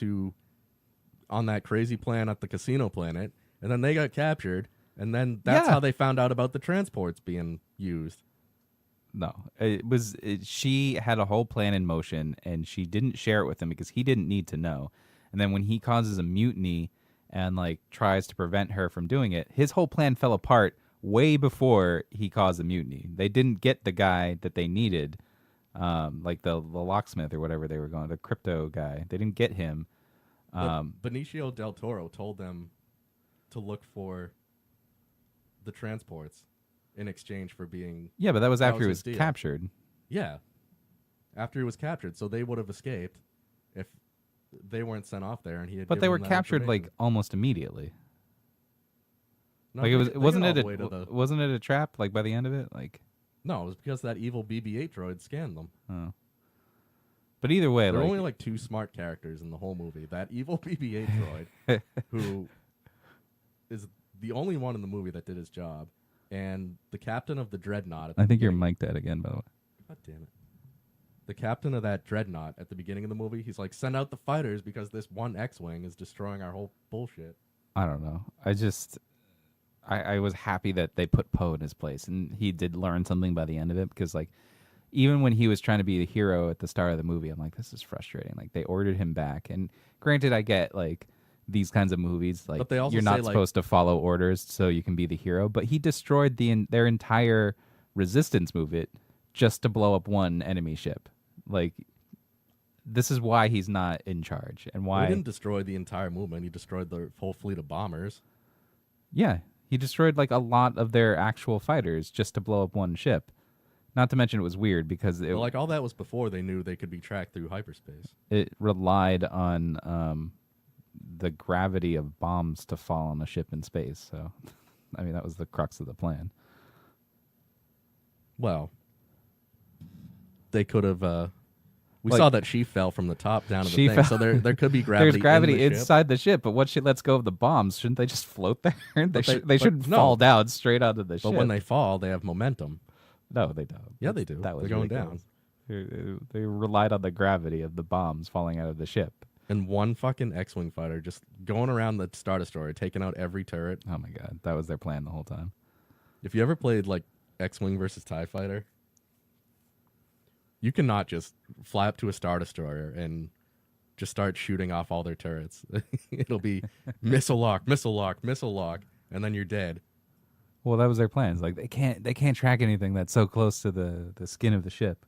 on that crazy plan at the casino planet, and then they got captured, and then that's how they found out about the transports being used. No, she had a whole plan in motion, and she didn't share it with him because he didn't need to know. And then when he causes a mutiny and like tries to prevent her from doing it, his whole plan fell apart way before he caused the mutiny. They didn't get the guy that they needed, like the locksmith or whatever they were going, the crypto guy. They didn't get him. Benicio del Toro told them to look for the transports in exchange for being... Yeah, but that was after he was captured. Yeah. After he was captured, so they would have escaped if they weren't sent off there and he had... But they were captured like almost immediately. No, like wasn't it a trap like by the end of it? Like no, it was because that evil BB-8 droid scanned them. Oh. But either way, there are only like 2 smart characters in the whole movie. That evil BB-8 droid who is the only one in the movie that did his job. And the captain of the dreadnought. I think you're mic'd out again, by the way. God damn it. The captain of that dreadnought at the beginning of the movie, he's like, send out the fighters because this one X-Wing is destroying our whole bullshit. I don't know. I was happy that they put Poe in his place. And he did learn something by the end of it because, like, even when he was trying to be the hero at the start of the movie, I'm like, this is frustrating. Like, they ordered him back. And granted, I get, like... these kinds of movies, like you're not supposed to follow orders so you can be the hero, but he destroyed their entire resistance movement just to blow up one enemy ship. Like, this is why he's not in charge and why... He didn't destroy the entire movement. He destroyed the whole fleet of bombers. Yeah, he destroyed like a lot of their actual fighters just to blow up one ship. Not to mention it was weird because... like all that was before they knew they could be tracked through hyperspace. It relied on... the gravity of bombs to fall on a ship in space. So, I mean, that was the crux of the plan. Well, they could have... we saw that she fell from the top down to the thing, so there could be gravity. There's gravity in the inside the ship, but once she lets go of the bombs, shouldn't they just float there? they shouldn't fall down straight onto the ship. But when they fall, they have momentum. No, they don't. Yeah, they do. That was They're going ridiculous. down. They relied on the gravity of the bombs falling out of the ship. And one fucking X-Wing fighter just going around the Star Destroyer, taking out every turret. Oh my god, that was their plan the whole time. If you ever played like X-Wing versus TIE Fighter, you cannot just fly up to a Star Destroyer and just start shooting off all their turrets. It'll be missile lock, missile lock, missile lock, and then you're dead. Well, that was their plans. Like they can't track anything that's so close to the skin of the ship.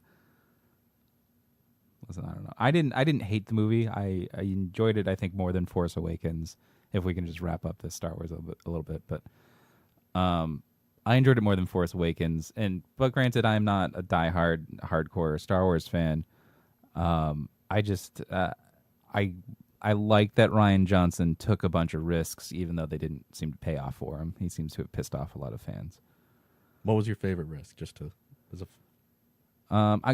Listen, I don't know. I didn't hate the movie. I enjoyed it. I think more than Force Awakens. If we can just wrap up this Star Wars a little bit, but I enjoyed it more than Force Awakens. But granted, I'm not a diehard hardcore Star Wars fan. I just I like that Ryan Johnson took a bunch of risks, even though they didn't seem to pay off for him. He seems to have pissed off a lot of fans. What was your favorite risk? Just to as a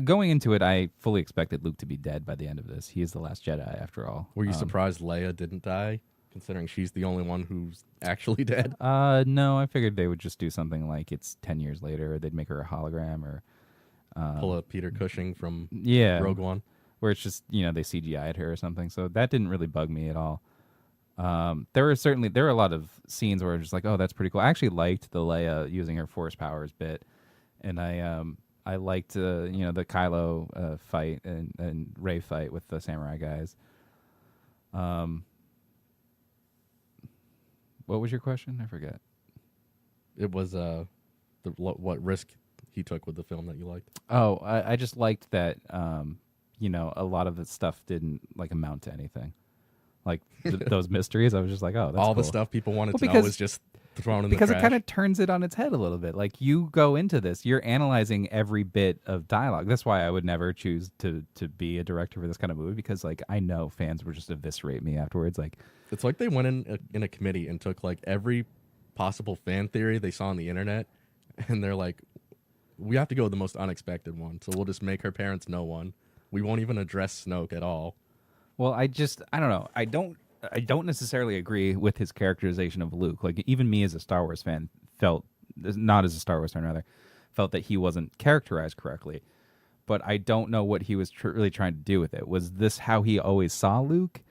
Going into it, I fully expected Luke to be dead by the end of this. He is the last Jedi, after all. Were you surprised Leia didn't die, considering she's the only one who's actually dead? No, I figured they would just do something like it's 10 years later, or they'd make her a hologram, or Pull a Peter Cushing from Rogue One. Where it's just, they CGI'd her or something. So that didn't really bug me at all. There were a lot of scenes where I was just like, oh, that's pretty cool. I actually liked the Leia using her force powers bit, and I liked the Kylo fight and Rey fight with the samurai guys. What was your question? I forget. It was what risk he took with the film that you liked. Oh, I just liked that. A lot of the stuff didn't amount to anything. Like those mysteries, I was just like, oh, that's all cool. the stuff people wanted to know was just thrown in the trash. Because it kind of turns it on its head a little bit. Like you go into this, you're analyzing every bit of dialogue. That's why I would never choose to be a director for this kind of movie, because I know fans would just eviscerate me afterwards. Like it's like they went in a committee and took every possible fan theory they saw on the internet, and they're like, we have to go with the most unexpected one, so we'll just make her parents no one. We won't even address Snoke at all. Well, I don't know. I don't necessarily agree with his characterization of Luke. Like even me as a Star Wars fan felt that he wasn't characterized correctly. But I don't know what he was really trying to do with it. Was this how he always saw Luke?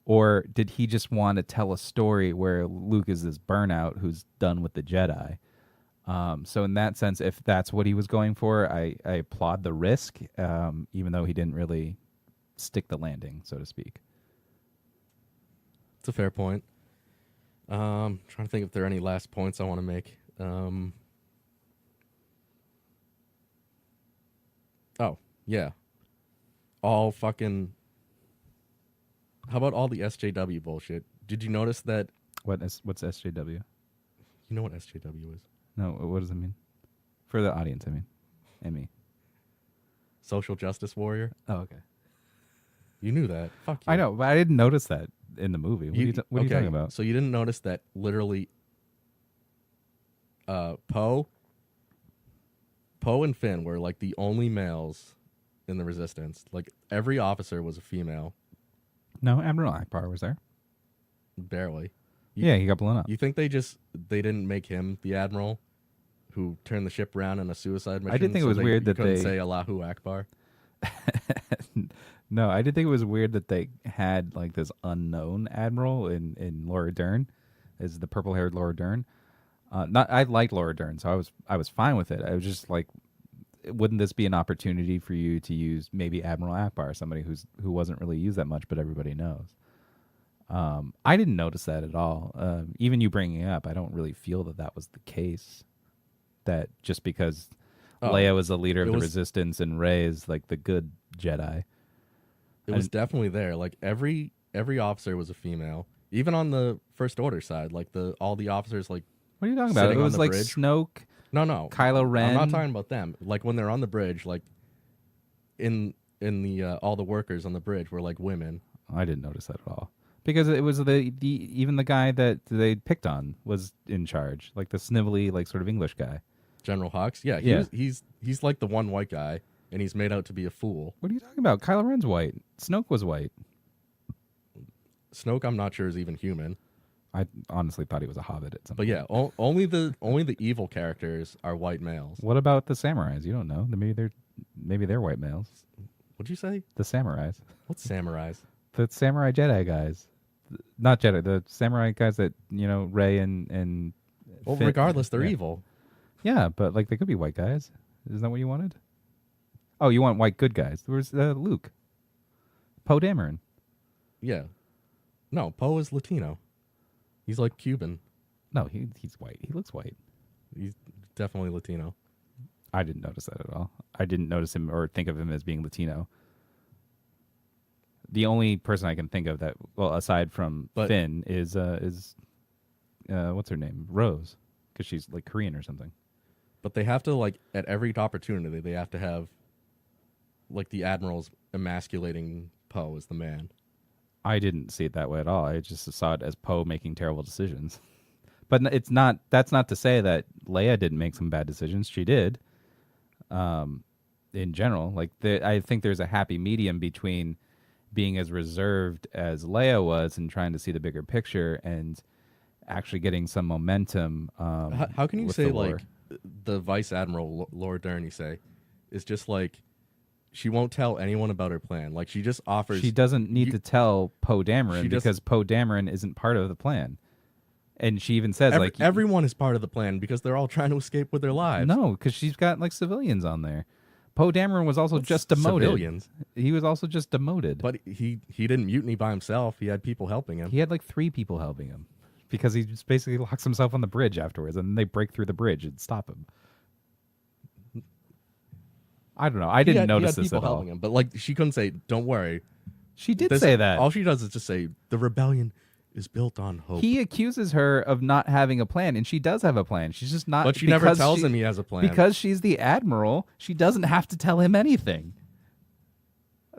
Or did he just want to tell a story where Luke is this burnout who's done with the Jedi? So in that sense, if that's what he was going for, I applaud the risk, even though he didn't really stick the landing, so to speak. It's a fair point. Trying to think if there are any last points I want to make. Oh, yeah. All fucking... How about all the SJW bullshit? Did you notice that... What's SJW? You know what SJW is? No, what does it mean? For the audience, I mean. And me. Social justice warrior? Oh, okay. You knew that. Fuck you. I know, but I didn't notice that in the movie. What are you talking about? So you didn't notice that literally Poe and Finn were the only males in the Resistance. Every officer was a female. No, Admiral Akbar was there. Barely. Yeah, he got blown up. You think they didn't make him the admiral who turned the ship around in a suicide mission? I did think it was weird that they say Allahu Akbar. No, I did think it was weird that they had this unknown admiral in Laura Dern, is the purple-haired Laura Dern. I liked Laura Dern, so I was fine with it. I was just like, wouldn't this be an opportunity for you to use maybe Admiral Akbar, somebody who wasn't really used that much, but everybody knows? I didn't notice that at all. Even you bringing it up, I don't really feel that was the case. That just because Leia was the leader of the Resistance and Rey is the good Jedi. It was definitely there. Every officer was a female, even on the First Order side. All the officers What are you talking about? It was bridge. Snoke. No, Kylo Ren. I'm not talking about them. When they're on the bridge, in the all the workers on the bridge were women. I didn't notice that at all. Because it was even the guy that they picked on was in charge, the snivelly, sort of English guy. General Hux? Yeah, he's the one white guy, and he's made out to be a fool. What are you talking about? Kylo Ren's white. Snoke was white. Snoke, I'm not sure, is even human. I honestly thought he was a hobbit at some point. But yeah, only the evil characters are white males. What about the samurais? You don't know. Maybe they're white males. What'd you say? The samurais. What's samurais? The samurai Jedi guys. Not Jedi, the samurai guys that, Rey and well, regardless, they're evil. Yeah, but they could be white guys. Isn't that what you wanted? Oh, you want white good guys. There was Luke. Poe Dameron. Yeah. No, Poe is Latino. He's Cuban. No, he's white. He looks white. He's definitely Latino. I didn't notice that at all. I didn't notice him or think of him as being Latino. The only person I can think of that, well, aside from Finn, is what's her name? Rose, because she's like Korean or something. But they have to, like, at every opportunity, they have to have, like, the admirals emasculating Poe as the man. I didn't see it that way at all. I just saw it as Poe making terrible decisions. But it's not. That's not to say that Leia didn't make some bad decisions. She did. In general, like I think there's a happy medium between being as reserved as Leia was and trying to see the bigger picture and actually getting some momentum. How can you say, like, the Vice Admiral, Laura Dern, you say, is just like, she won't tell anyone about her plan. Like, she just offers... She doesn't need to tell Poe Dameron because Poe Dameron isn't part of the plan. And she even says, everyone is part of the plan because they're all trying to escape with their lives. No, because she's got, like, civilians on there. Poe Dameron was also just demoted. Civilians? He was also just demoted. But he didn't mutiny by himself. He had people helping him. He had, like, 3 people helping him. Because he just basically locks himself on the bridge afterwards, and then they break through the bridge and stop him. I don't know. I didn't notice this at all. Him, but, like, she couldn't say, "Don't worry." She did say that. All she does is just say, "The rebellion is built on hope." He accuses her of not having a plan, and she does have a plan. She's just not. But she never tells him he has a plan. Because she's the admiral, she doesn't have to tell him anything.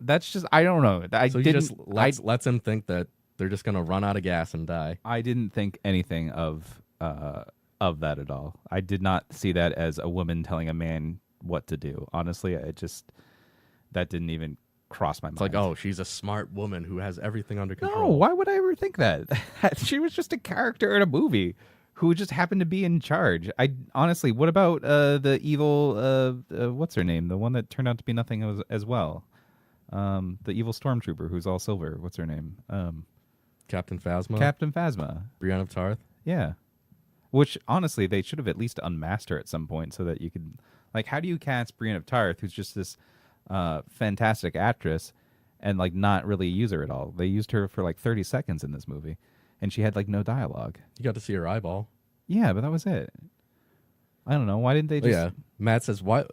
That's just, I don't know. So he just lets him think that they're just going to run out of gas and die. I didn't think anything of that at all. I did not see that as a woman telling a man what to do. Honestly, that didn't even cross my mind. It's like, oh, she's a smart woman who has everything under control. No, why would I ever think that? She was just a character in a movie who just happened to be in charge. Honestly, what about the evil, what's her name? The one that turned out to be nothing as well. The evil stormtrooper who's all silver. What's her name? Captain Phasma? Captain Phasma. Brienne of Tarth? Yeah. Which, honestly, they should have at least unmasked her at some point so that you could... Like, how do you cast Brienne of Tarth, who's just this fantastic actress, and, like, not really use her at all? They used her for, like, 30 seconds in this movie, and she had, like, no dialogue. You got to see her eyeball. Yeah, but that was it. I don't know. Why didn't they just... Yeah. Matt says, "Why?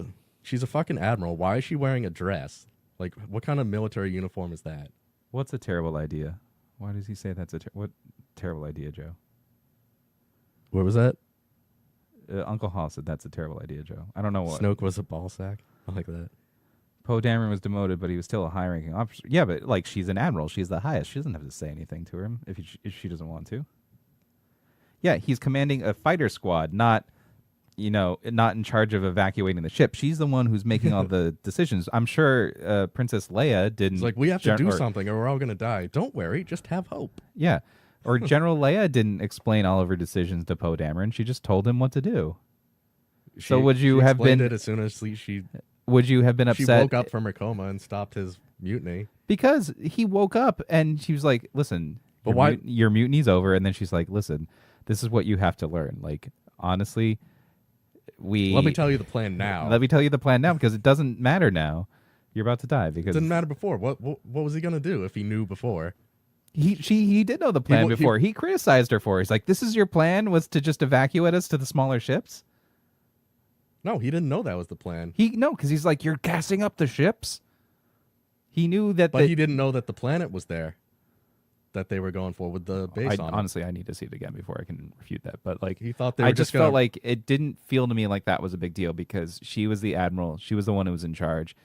She's a fucking admiral. Why is she wearing a dress? Like, what kind of military uniform is that?" What's a terrible idea? Why does he say that's what terrible idea, Joe? Where was that? Uncle Hall said that's a terrible idea, Joe. I don't know what. Snoke was a ball sack. I like that. Poe Dameron was demoted, but he was still a high-ranking officer. Yeah, but, like, she's an admiral. She's the highest. She doesn't have to say anything to him if she doesn't want to. Yeah, he's commanding a fighter squad, not in charge of evacuating the ship. She's the one who's making all the decisions. I'm sure Princess Leia didn't... It's like, we have to do something or we're all going to die. Don't worry, just have hope. Yeah. Or General Leia didn't explain all of her decisions to Poe Dameron. She just told him what to do. So would you have been... it as soon as she... Would you have been upset? She woke up from her coma and stopped his mutiny. Because he woke up and she was like, "Listen, but why your mutiny's over." And then she's like, "Listen, this is what you have to learn. Like, honestly, let me tell you the plan now. Let me tell you the plan now because it doesn't matter now. You're about to die because it didn't matter before. What was he gonna do if he knew before? He did know the plan before. He criticized her for it. He's like, "This is your plan was to just evacuate us to the smaller ships." No, he didn't know that was the plan. Because he's like, "You're gassing up the ships." He knew that, but he didn't know that the planet was there, that they were going for with the base on it. Honestly, I need to see it again before I can refute that. But like, he thought they were I just felt like it didn't feel to me like that was a big deal because she was the admiral, she was the one who was in charge,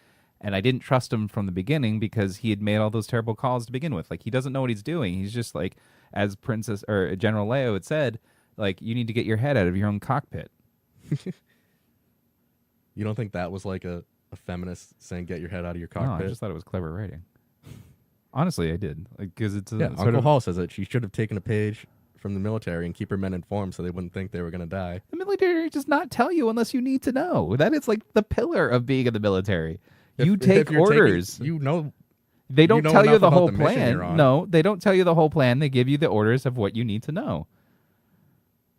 and I didn't trust him from the beginning because he had made all those terrible calls to begin with. Like, he doesn't know what he's doing. He's just like, as Princess or General Leia had said, like, you need to get your head out of your own cockpit. You don't think that was like a feminist saying "get your head out of your cockpit"? No, I just thought it was clever writing. Honestly, I did, because it's Uncle Hall says that she should have taken a page from the military and keep her men informed so they wouldn't think they were going to die. The military does not tell you unless you need to know. That is like the pillar of being in the military. You take orders. They don't tell you the whole plan. No, they don't tell you the whole plan. They give you the orders of what you need to know.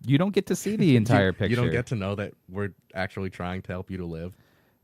You don't get to see the entire picture. You don't get to know that we're actually trying to help you to live.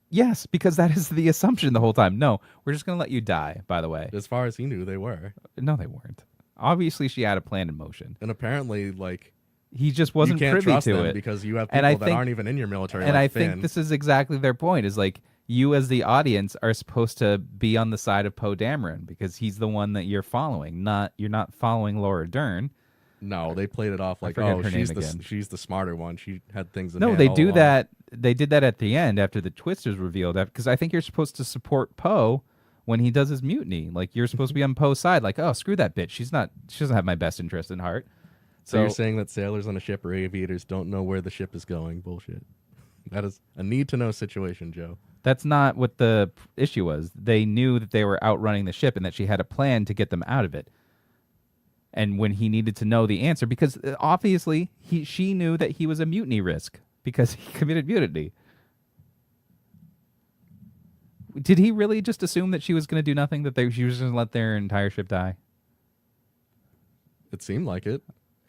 Yes, because that is the assumption the whole time. No, we're just going to let you die, by the way. As far as he knew, they were. No, they weren't. Obviously, she had a plan in motion. And apparently, like, He just wasn't you can't privy trust to them it because you have And people I that think- aren't even in your military. And like I Finn. think this is exactly their point. Is like you as the audience are supposed to be on the side of Poe Dameron because he's the one that you're following. You're not following Laura Dern. No, they played it off like, forget oh, her she's name again. she's the smarter one. She had things in No, hand they all do along. that. They did that at the end after the twist is revealed. Because I think you're supposed to support Poe when he does his mutiny. Like you're supposed to be on Poe's side. Like, oh, screw that bitch. She doesn't have my best interest in heart. So you're saying that sailors on a ship or aviators don't know where the ship is going? Bullshit. That is a need-to-know situation, Joe. That's not what the issue was. They knew that they were outrunning the ship and that she had a plan to get them out of it. And when he needed to know the answer, because obviously she knew that he was a mutiny risk because he committed mutiny. Did he really just assume that she was going to do nothing, that she was going to let their entire ship die? It seemed like it.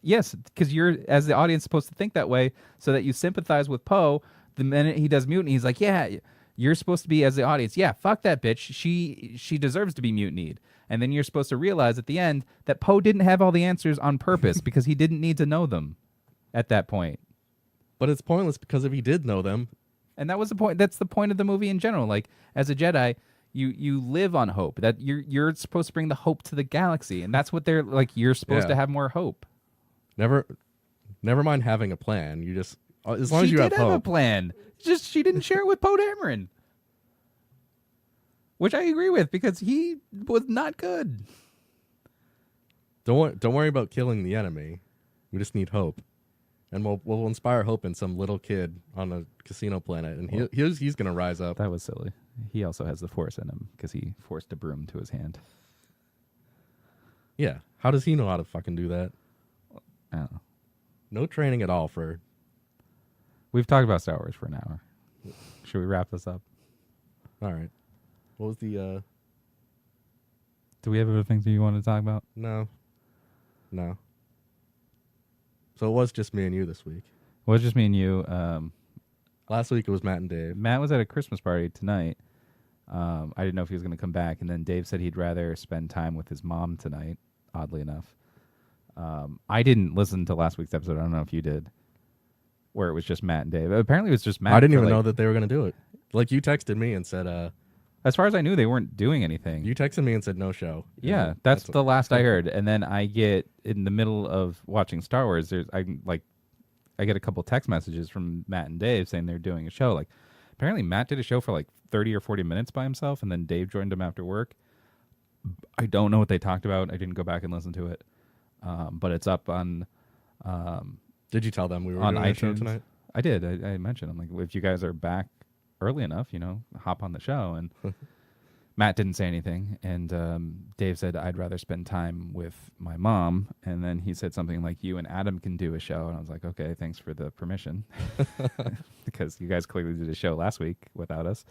Yes, because you're, as the audience, supposed to think that way so that you sympathize with Poe. The minute he does mutiny, he's like, yeah, you're supposed to be, as the audience, yeah, fuck that bitch. She deserves to be mutinied. And then you're supposed to realize at the end that Poe didn't have all the answers on purpose because he didn't need to know them at that point. But it's pointless because if he did know them... And that was the point. That's the point of the movie in general. Like, as a Jedi, you live on hope. That you're supposed to bring the hope to the galaxy. And that's what they're, like, you're supposed to have more hope. Never mind having a plan. You just... As long as you have hope. She did have a plan. Just she didn't share it with Poe Dameron. Which I agree with because he was not good. Don't worry about killing the enemy. We just need hope. And we'll inspire hope in some little kid on a casino planet. And he's going to rise up. That was silly. He also has the Force in him because he forced a broom to his hand. Yeah. How does he know how to fucking do that? I don't know. No training at all for... We've talked about Star Wars for an hour. Should we wrap this up? All right. What was the... Do we have other things that you want to talk about? No. So it was just me and you this week. Well, it's just me and you. Last week it was Matt and Dave. Matt was at a Christmas party tonight. I didn't know if he was going to come back, and then Dave said he'd rather spend time with his mom tonight, oddly enough. I didn't listen to last week's episode. I don't know if you did, where it was just Matt and Dave. Apparently it was just Matt. I didn't even know that they were going to do it. Like, you texted me and said... as far as I knew, they weren't doing anything. You texted me and said no show. Yeah, that's the last I heard. And then I get, in the middle of watching Star Wars, I get a couple text messages from Matt and Dave saying they're doing a show. Like, apparently Matt did a show for like 30 or 40 minutes by himself, and then Dave joined him after work. I don't know what they talked about. I didn't go back and listen to it. But it's up on... Did you tell them we were on doing iTunes a show tonight? I did. I mentioned, I'm like, if you guys are back early enough, hop on the show. And Matt didn't say anything. And Dave said, I'd rather spend time with my mom. And then he said something like, you and Adam can do a show. And I was like, okay, thanks for the permission. Because you guys clearly did a show last week without us.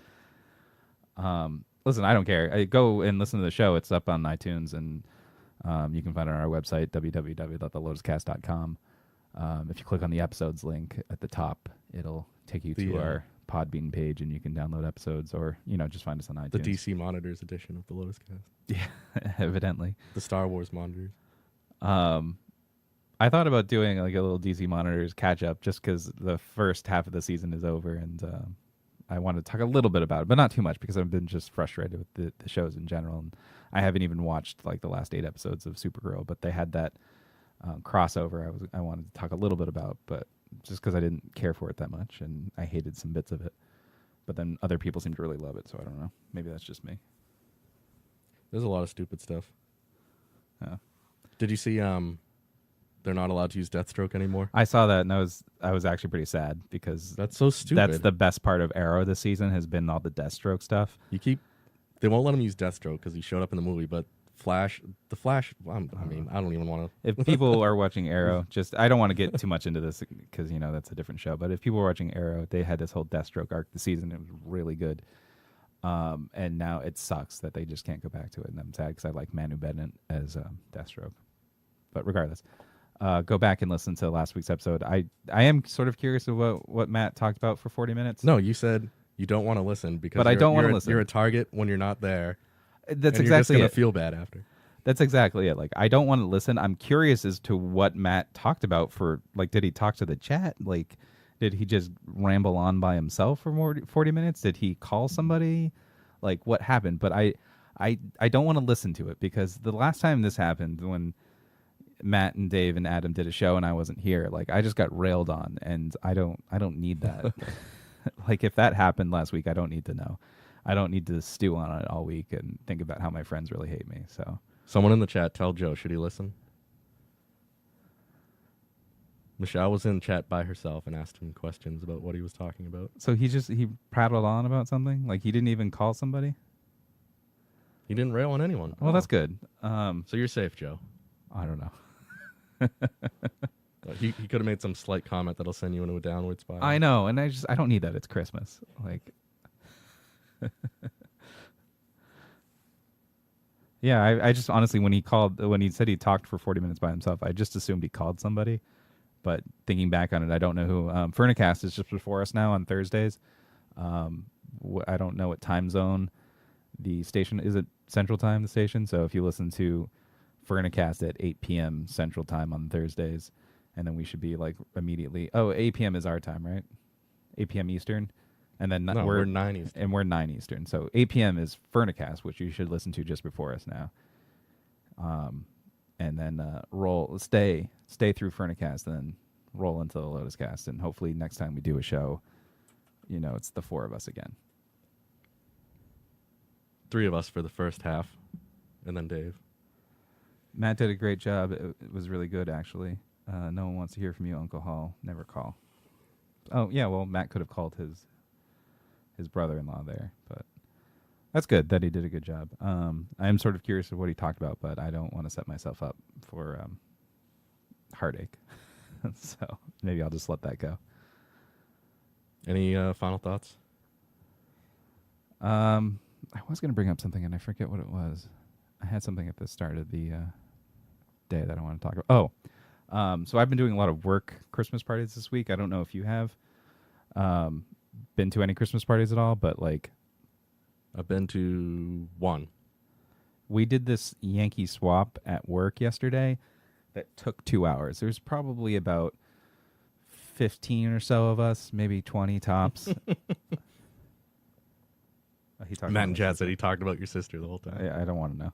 Listen, I don't care. Go and listen to the show. It's up on iTunes. And you can find it on our website, www.thelotuscast.com. If you click on the episodes link at the top, it'll take you to our Podbean page, and you can download episodes, or just find us on iTunes. The DC Monitors edition of the Lotus Cast. Yeah, evidently. The Star Wars Monitors. I thought about doing like a little DC Monitors catch up, just because the first half of the season is over, and I want to talk a little bit about it, but not too much, because I've been just frustrated with the shows in general, and I haven't even watched like the last 8 episodes of Supergirl, but they had that crossover I wanted to talk a little bit about, but just because I didn't care for it that much, and I hated some bits of it. But then other people seem to really love it, so I don't know. Maybe that's just me. There's a lot of stupid stuff. Yeah. Did you see they're not allowed to use Deathstroke anymore? I saw that, and I was actually pretty sad, because That's so stupid. that's the best part of Arrow this season, has been all the Deathstroke stuff. They won't let him use Deathstroke because he showed up in the movie, but the Flash, I don't even want to. If people are watching Arrow, I don't want to get too much into this because, that's a different show. But if people are watching Arrow, they had this whole Deathstroke arc this season. It was really good. And now it sucks that they just can't go back to it. And I'm sad because I like Manu Bennett as Deathstroke. But regardless, go back and listen to last week's episode. I am sort of curious about what Matt talked about for 40 minutes. No, you said you don't want to listen because I don't want to listen. You're a target when you're not there. That's and exactly you're it. just going to feel bad after. That's exactly it. Like, I don't want to listen. I'm curious as to what Matt talked about for, like, did he talk to the chat? Like, did he just ramble on by himself for more 40 minutes? Did he call somebody? Like, what happened? But I don't want to listen to it because the last time this happened, when Matt and Dave and Adam did a show and I wasn't here, like, I just got railed on, and I don't need that. Like, if that happened last week, I don't need to know. I don't need to stew on it all week and think about how my friends really hate me. So, someone in the chat, tell Joe, should he listen? Michelle was in chat by herself and asked him questions about what he was talking about. So he prattled on about something? Like, he didn't even call somebody? He didn't rail on anyone. Well, that's good. So you're safe, Joe. I don't know. He could have made some slight comment that'll send you into a downward spiral. I know, and I don't need that. It's Christmas. Like, yeah, I just honestly, when he said he talked for 40 minutes by himself, I just assumed he called somebody. But thinking back on it, I don't know who. Furnicast is just before us now on Thursdays. I don't know what time zone the station is. It Central Time, the station? So if you listen to Furnicast at 8 p.m. Central Time on Thursdays, and then we should be like immediately. Oh, 8 p.m. is our time, right? 8 p.m. Eastern. And then we're 9 Eastern. And we're 9 Eastern. So 8 p.m. is Furnicast, which you should listen to just before us now. And then stay through Furnicast, and then roll into the Lotus Cast. And hopefully next time we do a show, it's the four of us again. 3 of us for the first half, and then Dave. Matt did a great job. It was really good, actually. No one wants to hear from you, Uncle Hall. Never call. Oh, yeah, well, Matt could have called his brother-in-law there, but that's good that he did a good job. I am sort of curious of what he talked about, but I don't want to set myself up for heartache. So maybe I'll just let that go. Any final thoughts? I was going to bring up something, and I forget what it was. I had something at the start of the day that I want to talk about. So I've been doing a lot of work Christmas parties this week. I don't know if you have been to any Christmas parties at all, but like, I've been to one. We did this Yankee swap at work yesterday that took 2 hours. There's probably about 15 or so of us, maybe 20 tops. Matt and Chad said he talked about your sister the whole time. I don't want to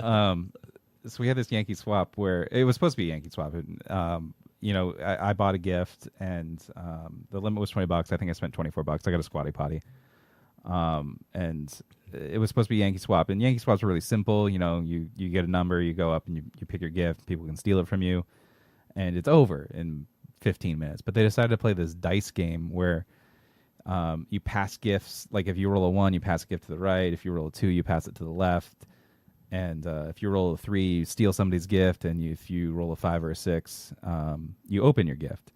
know. So we had this Yankee swap where it was supposed to be a Yankee swap. I bought a gift, and the limit was $20. I think I spent $24. I got a squatty potty. And it was supposed to be Yankee swap. And Yankee swaps are really simple. You get a number, you go up and you pick your gift. People can steal it from you, and it's over in 15 minutes. But they decided to play this dice game where you pass gifts. Like if you roll a 1, you pass a gift to the right. If you roll a 2, you pass it to the left. And if you roll a 3, you steal somebody's gift. And if you roll a 5 or a 6, you open your gift.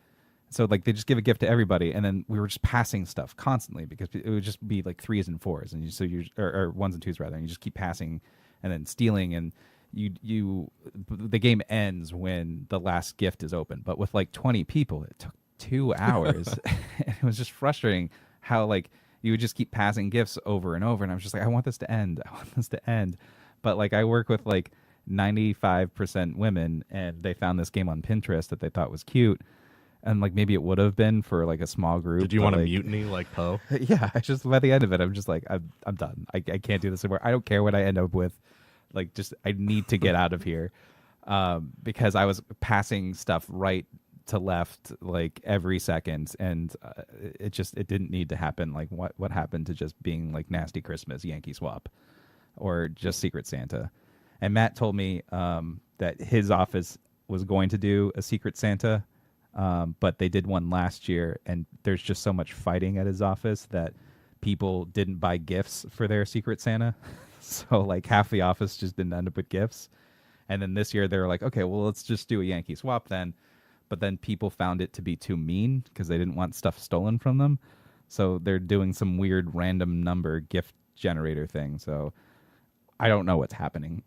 So like they just give a gift to everybody, and then we were just passing stuff constantly because it would just be like 3s and 4s, and or 1s and 2s rather, and you just keep passing and then stealing, and the game ends when the last gift is open. But with like 20 people, it took 2 hours. And it was just frustrating how like you would just keep passing gifts over and over, and I was just like, I want this to end. But like I work with like 95% women, and they found this game on Pinterest that they thought was cute. And like maybe it would have been for like a small group. Did you want to mutiny like Poe? Yeah, I just by the end of it, I'm just like I'm done. I can't do this anymore. I don't care what I end up with. Like just I need to get out of here because I was passing stuff right to left like every second, and it didn't need to happen. Like what happened to just being like Nasty Christmas, Yankee Swap, or just Secret Santa? And Matt told me that his office was going to do a Secret Santa. But they did one last year, and there's just so much fighting at his office that people didn't buy gifts for their Secret Santa. So like half the office just didn't end up with gifts. And then this year they were like, okay, well, let's just do a Yankee swap then. But then people found it to be too mean because they didn't want stuff stolen from them. So they're doing some weird random number gift generator thing. So I don't know what's happening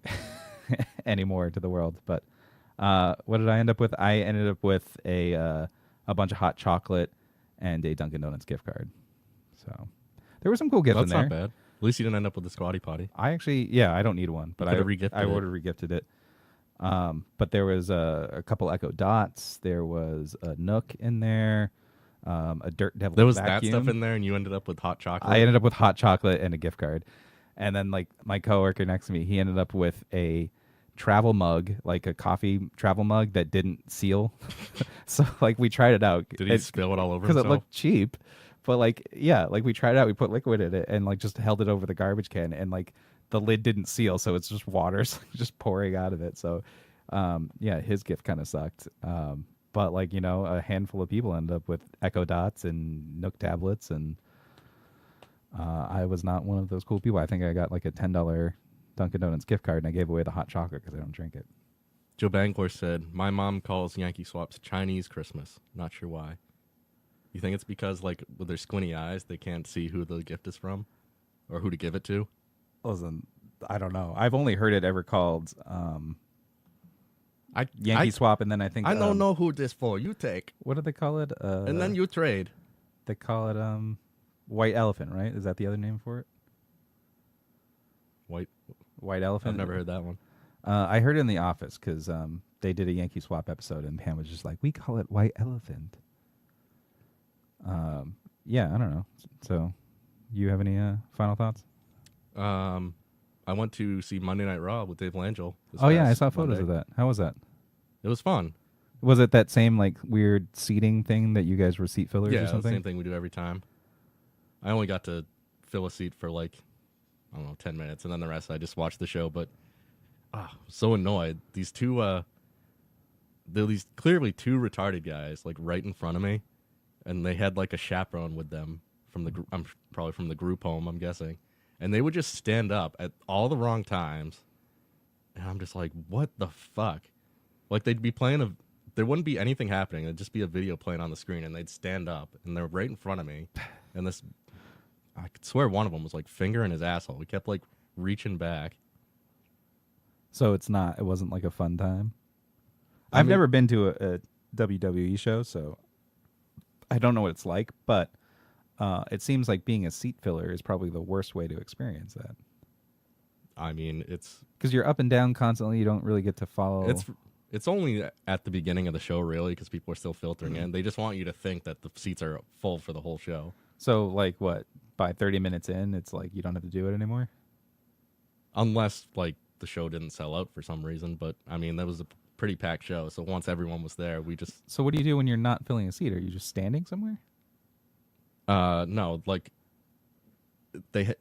anymore to the world, but what did I end up with? I ended up with a bunch of hot chocolate and a Dunkin' Donuts gift card. So there were some cool gifts in there. That's not bad. At least you didn't end up with the squatty potty. I actually, I don't need one, but I could've regifted I it. would have regifted it. But there was a couple Echo Dots. There was a Nook in there. A Dirt Devil There was vacuum. that stuff in there, and you ended up with hot chocolate. I ended up with hot chocolate and a gift card. And then like my coworker next to me, he ended up with a travel mug, like a coffee travel mug that didn't seal. So like we tried it out. Did he spill it all over because himself? it looked cheap. But like like we tried it out. We put liquid in it and like just held it over the garbage can, and like the lid didn't seal, so it's just water just pouring out of it. So his gift kind of sucked. But like a handful of people ended up with Echo Dots and Nook tablets, and I was not one of those cool people. I think I got like a $10 Dunkin' Donuts gift card, and I gave away the hot chocolate because I don't drink it. Joe Bangor said, "My mom calls Yankee swaps Chinese Christmas. Not sure why. You think it's because like with their squinty eyes, they can't see who the gift is from, or who to give it to?" Listen, I don't know. I've only heard it ever called Yankee swap, and then I think I don't know who this for. You take, what do they call it? and then you trade. They call it white elephant, right? Is that the other name for it? White elephant. I've never heard that one. I heard it in The Office because they did a Yankee swap episode, and Pam was just like, "We call it white elephant." I don't know. So, you have any final thoughts? I went to see Monday Night Raw with Dave Langell. Oh yeah, I saw photos of that. How was that? It was fun. Was it that same like weird seating thing that you guys were seat fillers Yeah, or the something? same thing we do every time. I only got to fill a seat for like, I don't know, 10 minutes, and then the rest I just watched the show. But so annoyed. These two, they're these clearly two retarded guys like right in front of me, and they had like a chaperone with them from the I'm probably from the group home, I'm guessing, and they would just stand up at all the wrong times, and I'm just like, what the fuck? Like they'd be playing there wouldn't be anything happening. It'd just be a video playing on the screen, and they'd stand up, and they're right in front of me, and I could swear one of them was like fingering his asshole. He kept like reaching back. So it wasn't like a fun time? I've never been to a WWE show, so I don't know what it's like, but it seems like being a seat filler is probably the worst way to experience that. I mean, it's... Because you're up and down constantly, you don't really get to follow... It's only at the beginning of the show, really, because people are still filtering in. They just want you to think that the seats are full for the whole show. So, like, what? By 30 minutes in, it's like you don't have to do it anymore? Unless, like, the show didn't sell out for some reason. But, I mean, that was a pretty packed show. So once everyone was there, we just... So what do you do when you're not filling a seat? Are you just standing somewhere? No, like, they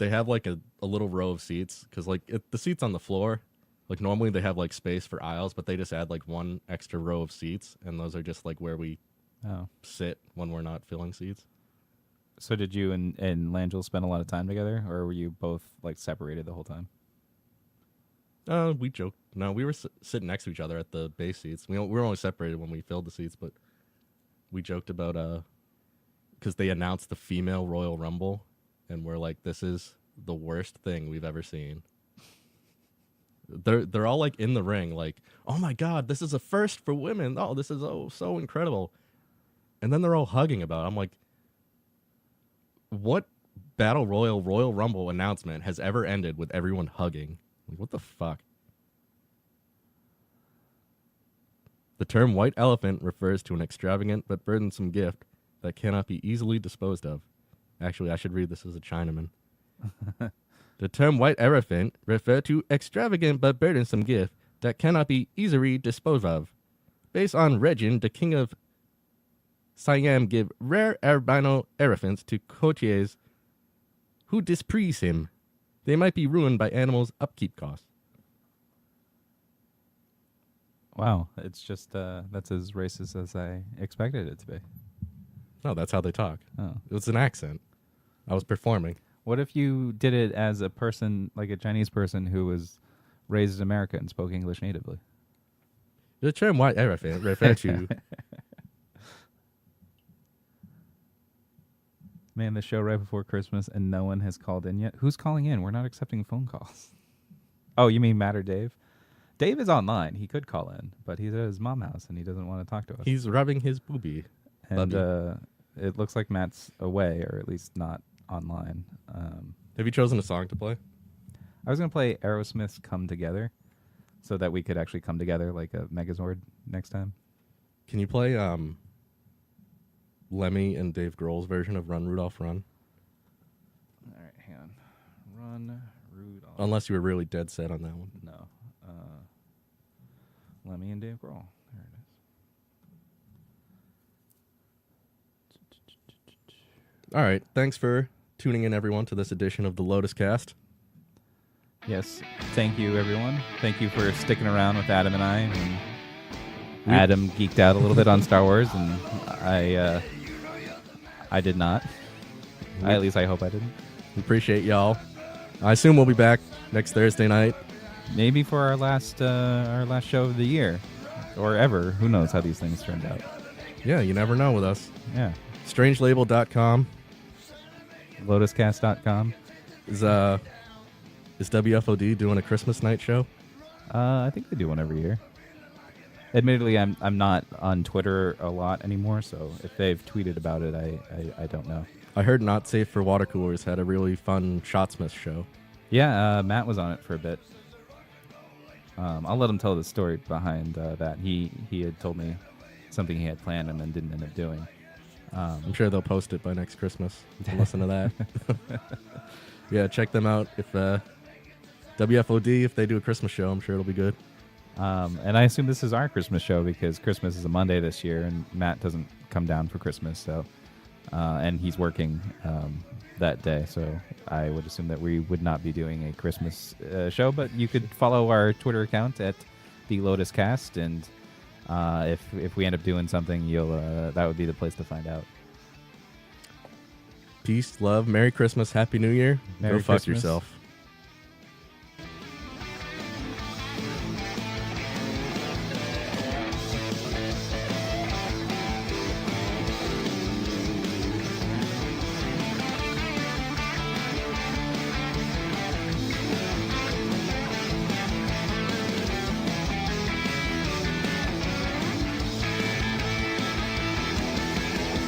have, like, a little row of seats. Because, like, the seats on the floor... Like, normally they have, like, space for aisles, but they just add, like, one extra row of seats, and those are just, like, where we sit when we're not filling seats. So did you and Langell spend a lot of time together, or were you both, like, separated the whole time? We joked. No, we were sitting next to each other at the base seats. We were only separated when we filled the seats, but we joked about, because they announced the female Royal Rumble, and we're like, this is the worst thing we've ever seen. They're all like in the ring, like, oh my god, this is a first for women. Oh, this is so incredible. And then they're all hugging about it. I'm like, what Battle Royal Rumble announcement has ever ended with everyone hugging? Like, what the fuck? The term white elephant refers to an extravagant but burdensome gift that cannot be easily disposed of. Actually, I should read this as a Chinaman. The term white elephant refers to extravagant but burdensome gift that cannot be easily disposed of. Based on legend, the king of Siam give rare albino elephants to courtiers who displease him. They might be ruined by animals' upkeep costs. Wow, it's just that's as racist as I expected it to be. No, that's how they talk. Oh. It was an accent. I was performing. What if you did it as a person, like a Chinese person who was raised in America and spoke English natively? The term white elephant refers to... Man, the show right before Christmas and no one has called in yet. Who's calling in? We're not accepting phone calls. Oh, you mean Matt or Dave? Dave is online. He could call in, but he's at his mom's house and he doesn't want to talk to us. He's rubbing his boobie. And it looks like Matt's away, or at least not online. Have you chosen a song to play? I was gonna play Aerosmith's "Come Together," so that we could actually come together like a Megazord next time. Can you play Lemmy and Dave Grohl's version of "Run Rudolph Run"? All right, hang on. Run, Rudolph. Unless you were really dead set on that one. No. Lemmy and Dave Grohl. There it is. All right. Thanks for tuning in, everyone, to this edition of the Lotus Cast. Yes. Thank you, everyone. Thank you for sticking around with Adam and I. And Adam geeked out a little bit on Star Wars, and I did not. At least I hope I didn't. We appreciate y'all. I assume we'll be back next Thursday night. Maybe for our last show of the year, or ever. Who knows how these things turned out? Yeah, you never know with us. Yeah. Strangelabel.com. Lotuscast.com. Is WFOD doing a Christmas night show? I think they do one every year. Admittedly, I'm not on Twitter a lot anymore, so if they've tweeted about it, I don't know. I heard Not Safe for Water Coolers had a really fun Shotsmith show. Yeah, Matt was on it for a bit. I'll let him tell the story behind that. He had told me something he had planned and then didn't end up doing. I'm sure they'll post it by next Christmas. Listen to that. Yeah, check them out. If WFOD, if they do a Christmas show, I'm sure it'll be good. And I assume this is our Christmas show because Christmas is a Monday this year, and Matt doesn't come down for Christmas, so and he's working that day, so I would assume that we would not be doing a Christmas show, but you could follow our Twitter account at the Lotus Cast, and if we end up doing something, that would be the place to find out. Peace, love, Merry Christmas, Happy New Year. Merry Go fuck Christmas. yourself.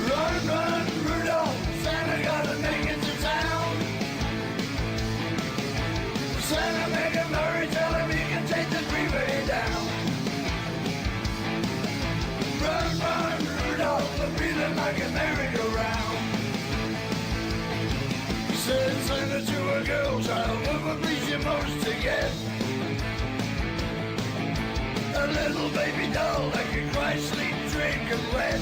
Run, run, Rudolph, Santa gotta make it to town. Santa make him hurry, tell him he can take the freeway down. Run, run, Rudolph, I'm feeling like a merry-go-round. Said Santa to a girl child, what would please you most to get? A little baby doll that can cry, sleep, drink, and wet.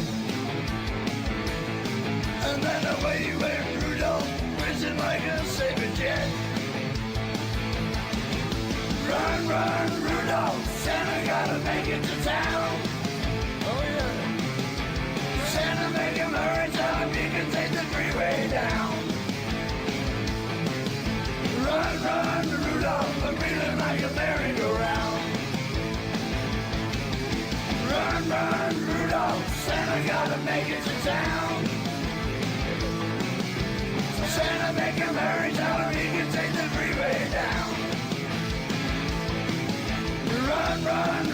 And then away went Rudolph, whizzing like a saber jet. Run, run, Rudolph, Santa gotta make it to town. Oh yeah. Santa make him hurry, tell him he can take the freeway down. Run, run, Rudolph, I'm feeling like a merry-go-round. Run, run, Rudolph, Santa gotta make it to town. Santa make him hurry, tell him he can take the freeway down. Run, run,